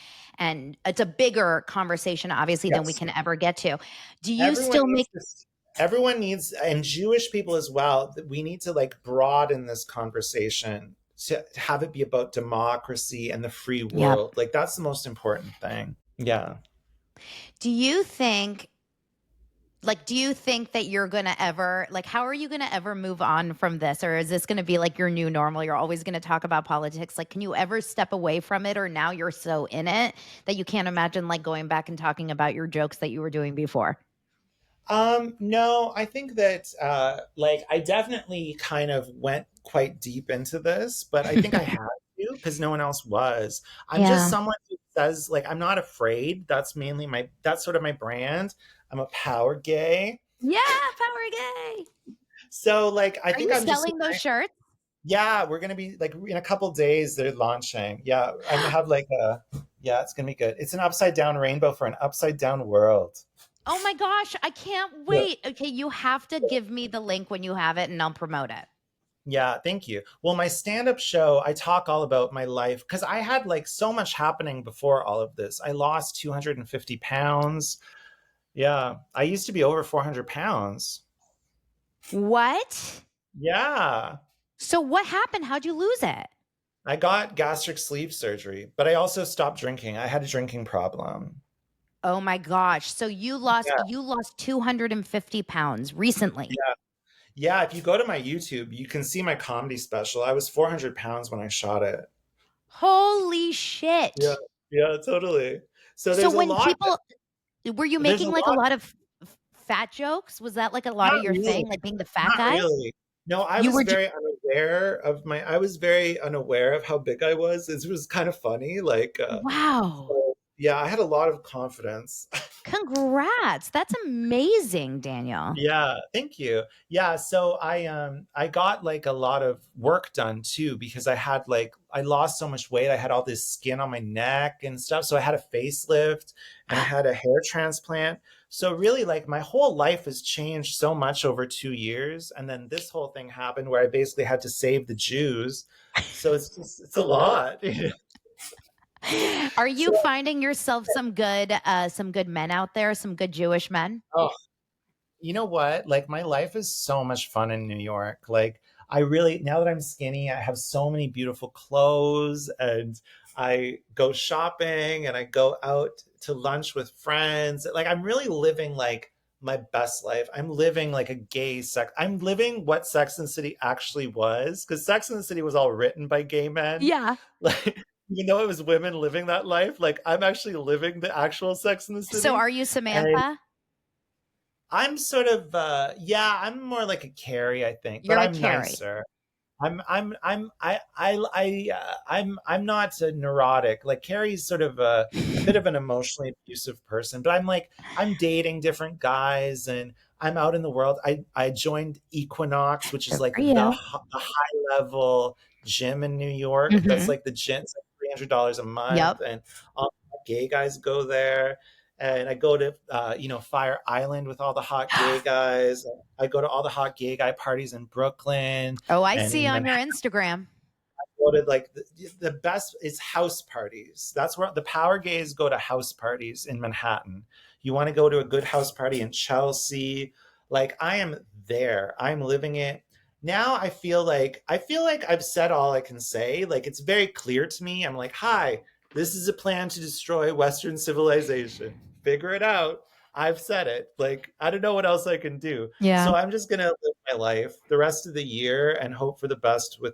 [SPEAKER 1] it's a bigger conversation obviously than we
[SPEAKER 2] Yes.
[SPEAKER 1] can ever get to. Do you
[SPEAKER 2] Everyone
[SPEAKER 1] still
[SPEAKER 2] needs
[SPEAKER 1] make
[SPEAKER 2] this. Everyone needs, and Jewish people as well, we need to like broaden this conversation to have it be about democracy and the free
[SPEAKER 1] Yeah.
[SPEAKER 2] world. Like, that's the most important thing. Yeah.
[SPEAKER 1] Do you think do you think that you're going to ever how are you going to ever move on from this, or is this going to be like your new normal? You're always going to talk about politics. Like, can you ever step away from it, or now you're so in it that you can't imagine like going back and talking about your jokes that you were doing before?
[SPEAKER 2] No, I think that like, I definitely kind of went quite deep into this, but I think I had to because no one else was. I'm just
[SPEAKER 1] Yeah.
[SPEAKER 2] someone who says, like, I'm not afraid. That's sort of my brand. I'm a power gay.
[SPEAKER 1] Yeah, power gay.
[SPEAKER 2] So like, I
[SPEAKER 1] Are
[SPEAKER 2] think
[SPEAKER 1] you
[SPEAKER 2] I'm just,
[SPEAKER 1] selling those shirts?
[SPEAKER 2] yeah, we're gonna be like, in a couple days they're launching. Yeah, I'm gonna have like yeah, it's gonna be good. It's an upside down rainbow for an upside down world.
[SPEAKER 1] Oh my gosh, I can't
[SPEAKER 2] Yeah.
[SPEAKER 1] wait. Okay, you have to give me the link when you have it and I'll promote it.
[SPEAKER 2] Yeah, thank you. Well, my stand-up show, I talk all about my life because I had like so much happening before all of this. I lost 250 pounds. Yeah, I used to be over 400 pounds.
[SPEAKER 1] What?
[SPEAKER 2] Yeah,
[SPEAKER 1] So what happened? How'd you lose it?
[SPEAKER 2] I got gastric sleeve surgery, but I also stopped drinking. I had a drinking problem.
[SPEAKER 1] Oh my gosh. So
[SPEAKER 2] Yeah,
[SPEAKER 1] you lost 250 pounds recently.
[SPEAKER 2] yeah, yeah. If you go to my YouTube, you can see my comedy special. I was 400 pounds when I shot it.
[SPEAKER 1] Holy
[SPEAKER 2] Yeah,
[SPEAKER 1] shit.
[SPEAKER 2] yeah, totally. So
[SPEAKER 1] So
[SPEAKER 2] there's a
[SPEAKER 1] when
[SPEAKER 2] lot.
[SPEAKER 1] people were you
[SPEAKER 2] There's a
[SPEAKER 1] making like a
[SPEAKER 2] lot.
[SPEAKER 1] lot of fat jokes? Was that like a lot
[SPEAKER 2] Not
[SPEAKER 1] of your
[SPEAKER 2] really.
[SPEAKER 1] thing, like being the fat
[SPEAKER 2] Not
[SPEAKER 1] guy?
[SPEAKER 2] really. No,
[SPEAKER 1] You were just
[SPEAKER 2] I was very unaware of how big I was. It was kind of funny. Like,
[SPEAKER 1] wow.
[SPEAKER 2] so, yeah, I had a lot of confidence.
[SPEAKER 1] Congrats. That's amazing, Daniel.
[SPEAKER 2] Yeah, thank you. Yeah, so I got like a lot of work done too because I lost so much weight. I had all this skin on my neck and stuff. So I had a facelift and I had a hair transplant. So really like my whole life has changed so much over 2 years, and then this whole thing happened where I basically had to save the Jews. So it's a lot.
[SPEAKER 1] Are you
[SPEAKER 2] So
[SPEAKER 1] finding yourself some good men out there, some good Jewish men?
[SPEAKER 2] oh, you know what? Like my life is so much fun in New York. Like I really, now that I'm skinny, I have so many beautiful clothes and I go shopping and I go out to lunch with friends. Like I'm really living like my best life. I'm living like a gay sex. I'm living what Sex and the City actually was, because Sex and the City was all written by gay men.
[SPEAKER 1] Yeah.
[SPEAKER 2] Like even though it was women living that life, like I'm actually living the actual Sex and the
[SPEAKER 1] So
[SPEAKER 2] City.
[SPEAKER 1] are you
[SPEAKER 2] And
[SPEAKER 1] Samantha?
[SPEAKER 2] I'm sort of yeah, I'm more like a Carrie, I think, but
[SPEAKER 1] You're a
[SPEAKER 2] I'm
[SPEAKER 1] Carrie.
[SPEAKER 2] nicer. I'm not a neurotic. Like Carrie's sort of a bit of an emotionally abusive person, but I'm dating different guys and I'm out in the world. I joined Equinox, which is
[SPEAKER 1] Good
[SPEAKER 2] like
[SPEAKER 1] for you.
[SPEAKER 2] the high level gym in New York. That's
[SPEAKER 1] Mhm.
[SPEAKER 2] like the gym. It's like $300 a month,
[SPEAKER 1] Yep.
[SPEAKER 2] and all the gay guys go there. And I go to Fire Island with all the hot gay guys. I go to all the hot gay guy parties in Brooklyn
[SPEAKER 1] Oh, I
[SPEAKER 2] and
[SPEAKER 1] see
[SPEAKER 2] in
[SPEAKER 1] on your
[SPEAKER 2] Manhattan.
[SPEAKER 1] Instagram.
[SPEAKER 2] Go to like the best is house parties. That's where the power gays go, to house parties in Manhattan. You want to go to a good house party in Chelsea? Like I am there. I'm living it. Now I feel like I've said all I can say. Like it's very clear to me. I'm like, "Hi, this is a plan to destroy Western civilization. Figure it out." I've said it. Like I don't know what else I can do.
[SPEAKER 1] Yeah.
[SPEAKER 2] So I'm just gonna live my life the rest of the year and hope for the best with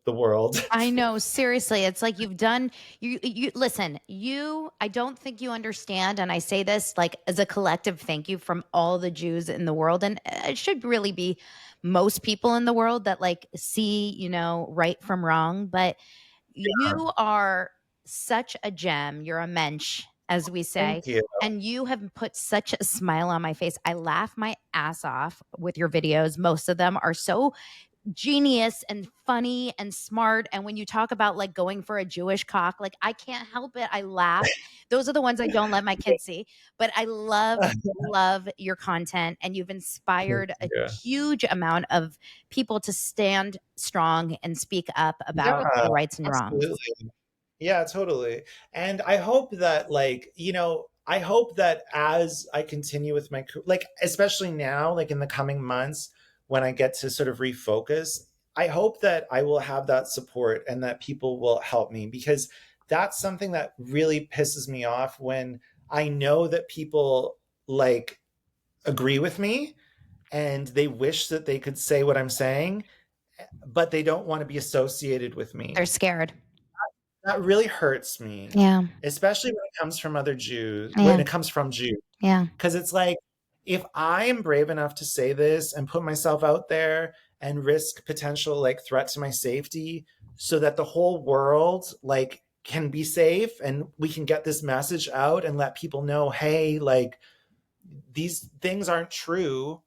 [SPEAKER 2] the world.
[SPEAKER 1] I know, seriously. It's like you've done you listen, you I don't think you understand, and I say this like as a collective thank you from all the Jews in the world, and it should really be most people in the world that like see, right from wrong, but you are such a gem. You're a mensch, as we say.
[SPEAKER 2] Thank you.
[SPEAKER 1] And you have put such a smile on my face. I laugh my ass off with your videos. Most of them are so genius and funny and smart. And when you talk about like going for a Jewish cock, like I can't help it. I laugh. Those are the ones I don't let my kids see. But I love your content, and you've
[SPEAKER 2] Thank
[SPEAKER 1] inspired a
[SPEAKER 2] you.
[SPEAKER 1] huge amount of people to stand strong and speak up about
[SPEAKER 2] Yeah,
[SPEAKER 1] the rights and wrongs.
[SPEAKER 2] absolutely. Yeah, totally. And I hope that I hope that as I continue with my like especially now, like in the coming months when I get to sort of refocus, I hope that I will have that support and that people will help me, because that's something that really pisses me off when I know that people like agree with me and they wish that they could say what I'm saying, but they don't want to be associated with
[SPEAKER 1] They're
[SPEAKER 2] me.
[SPEAKER 1] scared.
[SPEAKER 2] That really hurts me,
[SPEAKER 1] Yeah.
[SPEAKER 2] especially when it comes from other Jews, when
[SPEAKER 1] Yeah.
[SPEAKER 2] it comes from Jews.
[SPEAKER 1] Yeah.
[SPEAKER 2] Because it's like, if I am brave enough to say this and put myself out there and risk potential like threat to my safety so that the whole world like can be safe and we can get this message out and let people know, hey, like these things aren't true.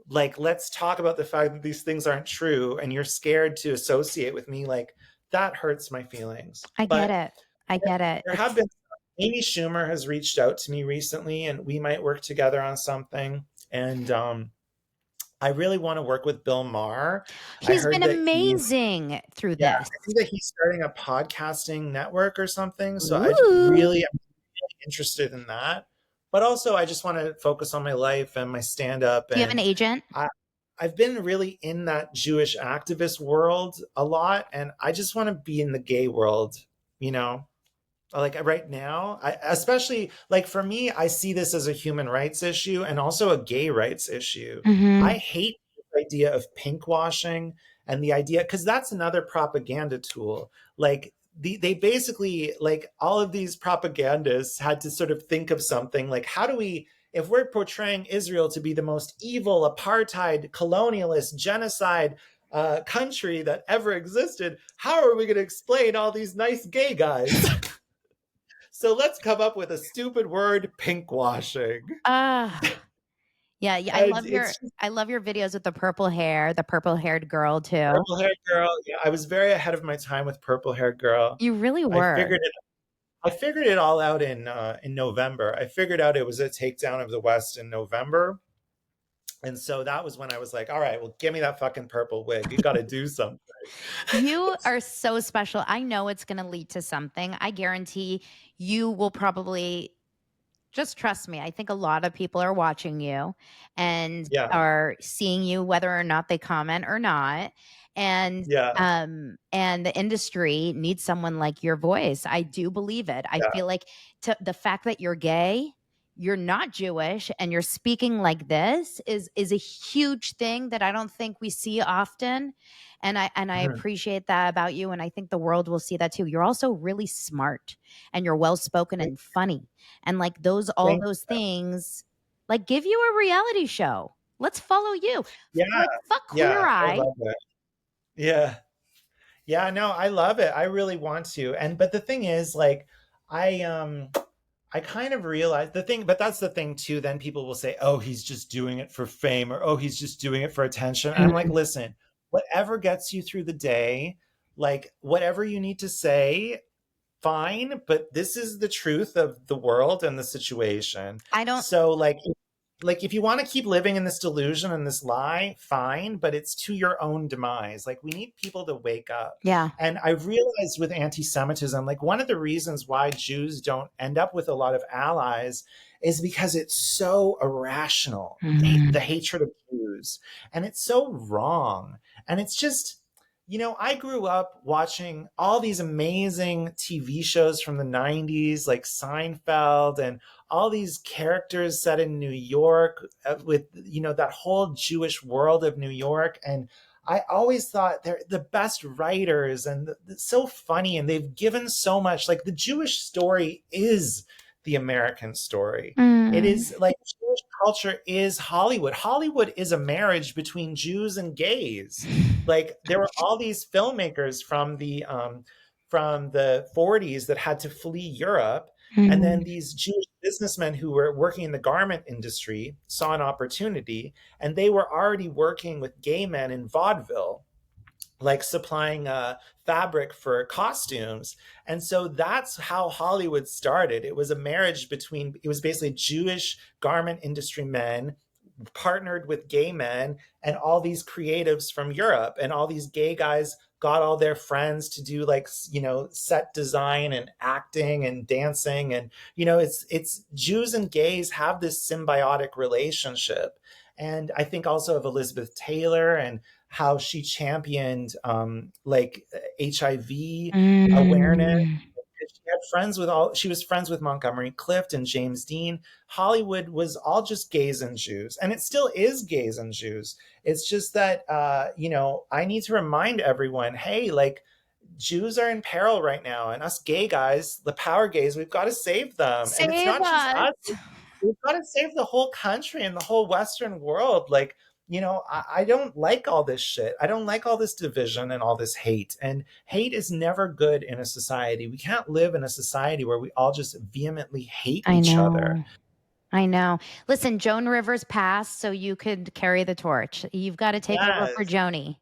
[SPEAKER 2] Like, let's talk about the fact that these things aren't true and you're scared to associate with me. Like, that hurts my feelings.
[SPEAKER 1] I get
[SPEAKER 2] But
[SPEAKER 1] it. I get it.
[SPEAKER 2] there have
[SPEAKER 1] It's
[SPEAKER 2] been, Amy Schumer has reached out to me recently and we might work together on something. And I really want to work with Bill Maher. I
[SPEAKER 1] he's been
[SPEAKER 2] heard that
[SPEAKER 1] amazing through
[SPEAKER 2] yeah,
[SPEAKER 1] this.
[SPEAKER 2] I think that he's starting a podcasting network or something. So I
[SPEAKER 1] Ooh.
[SPEAKER 2] really am interested in that. But also, I just want to focus on my life and my stand up.
[SPEAKER 1] Do you have an
[SPEAKER 2] And
[SPEAKER 1] agent?
[SPEAKER 2] I, I've been really in that Jewish activist world a lot. And I just want to be in the gay world, you know? Like right now, especially like for me, I see this as a human rights issue and also a gay rights issue. I
[SPEAKER 1] Mhm.
[SPEAKER 2] hate the idea of pink washing and the idea, because that's another propaganda tool. Like they basically, like all of these propagandists had to sort of think of something like, how do we, if we're portraying Israel to be the most evil, apartheid, colonialist, genocide country that ever existed, how are we going to explain all these nice gay guys? So let's come up with a stupid word, pink washing.
[SPEAKER 1] Ah, yeah, yeah.
[SPEAKER 2] And it's
[SPEAKER 1] I love your videos with the purple hair, the purple haired girl too.
[SPEAKER 2] purple haired girl. Yeah, I was very ahead of my time with purple haired girl.
[SPEAKER 1] You really
[SPEAKER 2] I
[SPEAKER 1] were.
[SPEAKER 2] figured it. I figured it all out in November. I figured out it was a takedown of the West in November, and so that was when I was like, "All right, well, give me that fucking purple wig. You got to do something."
[SPEAKER 1] You are so special. I know it's going to lead to something. I guarantee you will probably just trust me. I think a lot of people are watching you and
[SPEAKER 2] Yeah,
[SPEAKER 1] are seeing you whether or not they comment or not. And
[SPEAKER 2] yeah,
[SPEAKER 1] and the industry needs someone like your voice. I do believe it. I
[SPEAKER 2] yeah.
[SPEAKER 1] feel like the fact that you're gay, you're not Jewish, and you're speaking like this is a huge thing that I don't think we see often. And I
[SPEAKER 2] Mhm.
[SPEAKER 1] appreciate that about you. And I think the world will see that too. You're also really smart and you're well spoken
[SPEAKER 2] Thank,
[SPEAKER 1] and funny. And like those all
[SPEAKER 2] thank
[SPEAKER 1] those things like give you a reality show. Let's follow you.
[SPEAKER 2] Yeah,
[SPEAKER 1] Like fuck
[SPEAKER 2] yeah,
[SPEAKER 1] Queer
[SPEAKER 2] I
[SPEAKER 1] Eye.
[SPEAKER 2] love it. Yeah. Yeah, no, I love it. I really want to. And but the thing is, like, I um I kind of realized the thing, but that's the thing too. Then people will say, "Oh, he's just doing it for fame," or "Oh, he's just doing it for attention." And I'm like,
[SPEAKER 1] Mm.
[SPEAKER 2] listen, whatever gets you through the day, like whatever you need to say, fine, but this is the truth of the world and the situation.
[SPEAKER 1] I don't
[SPEAKER 2] So like if you want to keep living in this delusion and this lie, fine, but it's to your own demise. Like we need people to wake up.
[SPEAKER 1] yeah.
[SPEAKER 2] And I've realized with anti-Semitism, like one of the reasons why Jews don't end up with a lot of allies is because it's so irrational, the
[SPEAKER 1] Mhm.
[SPEAKER 2] hatred of Jews. And it's so wrong. And it's just, I grew up watching all these amazing TV shows from the 90s, like Seinfeld, and all these characters set in New York with, that whole Jewish world of New York. And I always thought they're the best writers and so funny. And they've given so much. Like the Jewish story is the American story. It
[SPEAKER 1] Mm.
[SPEAKER 2] is like Jewish culture is Hollywood. Hollywood is a marriage between Jews and gays. Like there were all these filmmakers from the 40s that had to flee Europe, and then
[SPEAKER 1] Mm.
[SPEAKER 2] these Jewish businessmen who were working in the garment industry saw an opportunity, and they were already working with gay men in vaudeville, like supplying fabric for costumes. And so that's how Hollywood started. It was a marriage between, it was basically Jewish garment industry men partnered with gay men and all these creatives from Europe, and all these gay guys got all their friends to do like set design and acting and dancing. And it's Jews and gays have this symbiotic relationship. And I think also of Elizabeth Taylor and how she championed like HIV awareness.
[SPEAKER 1] Mm.
[SPEAKER 2] She was friends with Montgomery Clift and James Dean. Hollywood was all just gays and Jews, and it still is gays and Jews. It's just that I need to remind everyone, hey, like Jews are in peril right now, and us gay guys, the power gays, we've got to save them. And it's
[SPEAKER 1] Save
[SPEAKER 2] not just
[SPEAKER 1] us.
[SPEAKER 2] us. We've got to save the whole country and the whole Western world. Like, I don't like all this shit. I don't like all this division and all this hate. And hate is never good in a society. We can't live in a society where we all just vehemently hate
[SPEAKER 1] I
[SPEAKER 2] each other.
[SPEAKER 1] know. I know. Listen, Joan Rivers passed, so you could carry the torch. You've got to take over for
[SPEAKER 2] Yes.
[SPEAKER 1] Joni.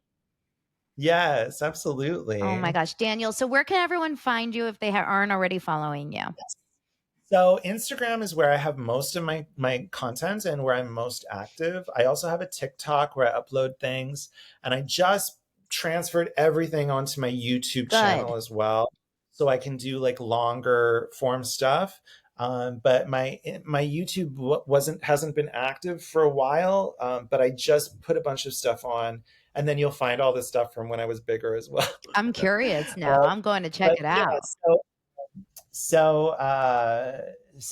[SPEAKER 2] Yes,
[SPEAKER 1] Oh my
[SPEAKER 2] absolutely.
[SPEAKER 1] gosh, Daniel. So where can everyone find you if they aren't already following you?
[SPEAKER 2] So Instagram is where I have most of my content and where I'm most active. I also have a TikTok where I upload things, and I just transferred everything onto my YouTube
[SPEAKER 1] Good.
[SPEAKER 2] channel as well, so I can do like longer form stuff. But my YouTube wasn't hasn't been active for a while, but I just put a bunch of stuff on, and then you'll find all this stuff from when I was bigger as well.
[SPEAKER 1] I'm curious now.
[SPEAKER 2] uh,
[SPEAKER 1] I'm going to check
[SPEAKER 2] but
[SPEAKER 1] it
[SPEAKER 2] yeah,
[SPEAKER 1] out.
[SPEAKER 2] so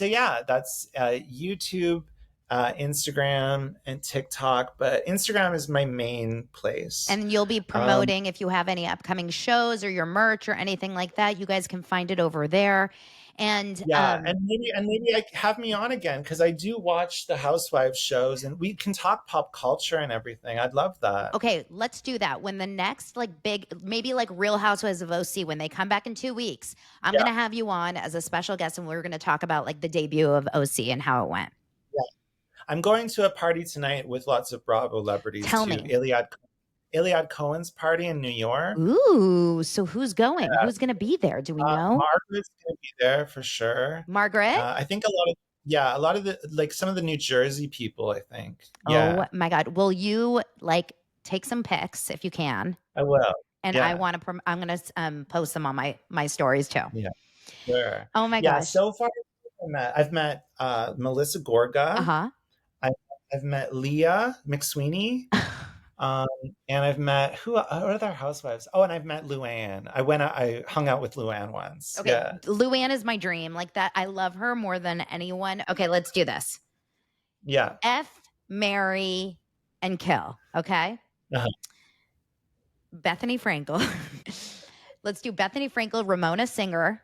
[SPEAKER 2] yeah, that's YouTube, Instagram, and TikTok. But Instagram is my main place.
[SPEAKER 1] And you'll be
[SPEAKER 2] Um,
[SPEAKER 1] promoting if you have any upcoming shows or your merch or anything like that. You guys can find it over there. And
[SPEAKER 2] Yeah, and maybe like have me on again because I do watch the Housewives shows and we can talk pop culture and everything. I'd love that.
[SPEAKER 1] okay, let's do that. When the next like big, maybe like Real Housewives of OC, when they come back in 2 weeks, I'm
[SPEAKER 2] Yeah,
[SPEAKER 1] gonna have you on as a special guest, and we're gonna talk about like the debut of OC and how it went.
[SPEAKER 2] yeah. I'm going to a party tonight with lots of Bravo celebrities
[SPEAKER 1] Tell
[SPEAKER 2] too.
[SPEAKER 1] me.
[SPEAKER 2] Iliad Cohen's party in New York.
[SPEAKER 1] Ooh, so who's going? Who's gonna be there? Do we know?
[SPEAKER 2] Margaret's gonna be there for sure.
[SPEAKER 1] Margaret?
[SPEAKER 2] I think a lot of the like some of the New Jersey people. I think,
[SPEAKER 1] Oh
[SPEAKER 2] yeah,
[SPEAKER 1] my God. Will you like take some pics if you can?
[SPEAKER 2] I will.
[SPEAKER 1] And I
[SPEAKER 2] Yeah,
[SPEAKER 1] want to. I'm gonna post them on my stories too.
[SPEAKER 2] yeah, sure.
[SPEAKER 1] Oh my
[SPEAKER 2] Yeah,
[SPEAKER 1] gosh.
[SPEAKER 2] so far I've met Melissa
[SPEAKER 1] Uh
[SPEAKER 2] Gorga.
[SPEAKER 1] huh.
[SPEAKER 2] I, I've met Leah McSweeney. Um, and I've met what other housewives? Oh, and I've met Luann. I hung out with Luann once.
[SPEAKER 1] Okay,
[SPEAKER 2] Yeah,
[SPEAKER 1] Luann is my dream. Like that, I love her more than anyone. Okay, let's do this.
[SPEAKER 2] yeah.
[SPEAKER 1] F, marry, and kill. Okay,
[SPEAKER 2] Uh-huh.
[SPEAKER 1] Bethany Frankel. Let's do Bethany Frankel, Ramona Singer,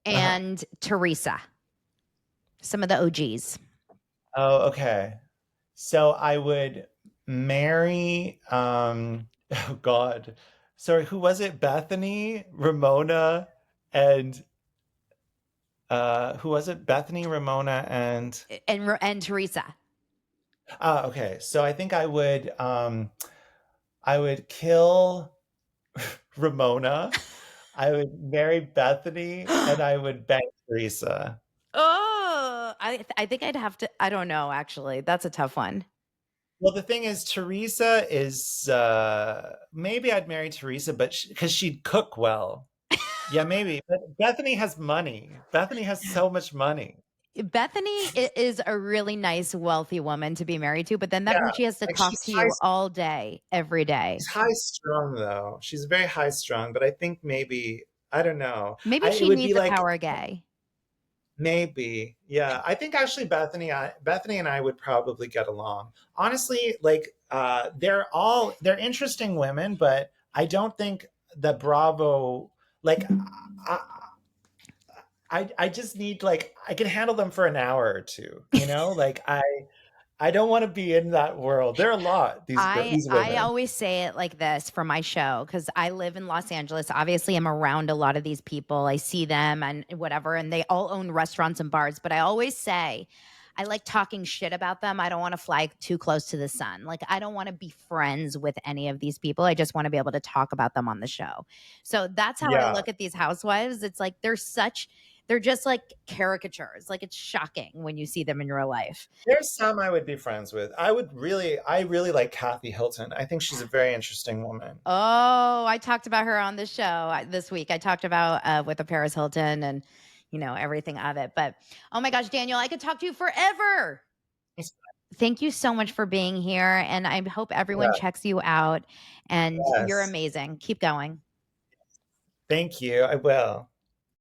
[SPEAKER 2] Uh-huh.
[SPEAKER 1] and Teresa. Some of the OGs.
[SPEAKER 2] Oh, okay. So I would marry oh God. Sorry, who was it? Bethany, Ramona, and who was it? Bethany, Ramona, and
[SPEAKER 1] And Teresa.
[SPEAKER 2] okay. So I think I would kill Ramona, I would marry Bethany, and I would bang Teresa.
[SPEAKER 1] Oh, I think I'd have to. I don't know. Actually, that's a tough one.
[SPEAKER 2] Well, the thing is, Teresa is maybe I'd marry Teresa, but because she'd cook well. Yeah, maybe. But Bethany has money. Bethany has so much money.
[SPEAKER 1] Bethany is a really nice, wealthy woman to be married to, but then that
[SPEAKER 2] Yeah,
[SPEAKER 1] means she has to
[SPEAKER 2] like
[SPEAKER 1] talk to you all day, every day.
[SPEAKER 2] she's high strung though. She's very high strung, but I think maybe I don't know.
[SPEAKER 1] Maybe
[SPEAKER 2] I it
[SPEAKER 1] she
[SPEAKER 2] would be
[SPEAKER 1] needs a
[SPEAKER 2] like
[SPEAKER 1] power gay.
[SPEAKER 2] maybe. Yeah. I think actually Bethany and I would probably get along. Honestly, like they're interesting women, but I don't think the Bravo like I, I just need like I can handle them for an hour or two, you know? Like I don't want to be in that world. They're a lot, these
[SPEAKER 1] I
[SPEAKER 2] women.
[SPEAKER 1] always say it like this for my show because I live in Los Angeles. Obviously, I'm around a lot of these people. I see them and whatever, and they all own restaurants and bars. But I always say, I like talking shit about them. I don't want to fly too close to the sun. Like I don't want to be friends with any of these people. I just want to be able to talk about them on the show. So that's how I
[SPEAKER 2] Yeah.
[SPEAKER 1] look at these housewives. It's like they're just like caricatures. Like it's shocking when you see them in real life.
[SPEAKER 2] There's some I would be friends with. I really like Kathy Hilton. I think she's a very interesting woman.
[SPEAKER 1] Oh, I talked about her on the show this week. I talked about with the Paris Hilton and everything of it. But oh my gosh, Daniel, I could talk to you forever. Thank you so much for being here, and I hope everyone
[SPEAKER 2] Yeah,
[SPEAKER 1] checks you out. And you're
[SPEAKER 2] yes.
[SPEAKER 1] amazing. Keep going.
[SPEAKER 2] Thank you. I will.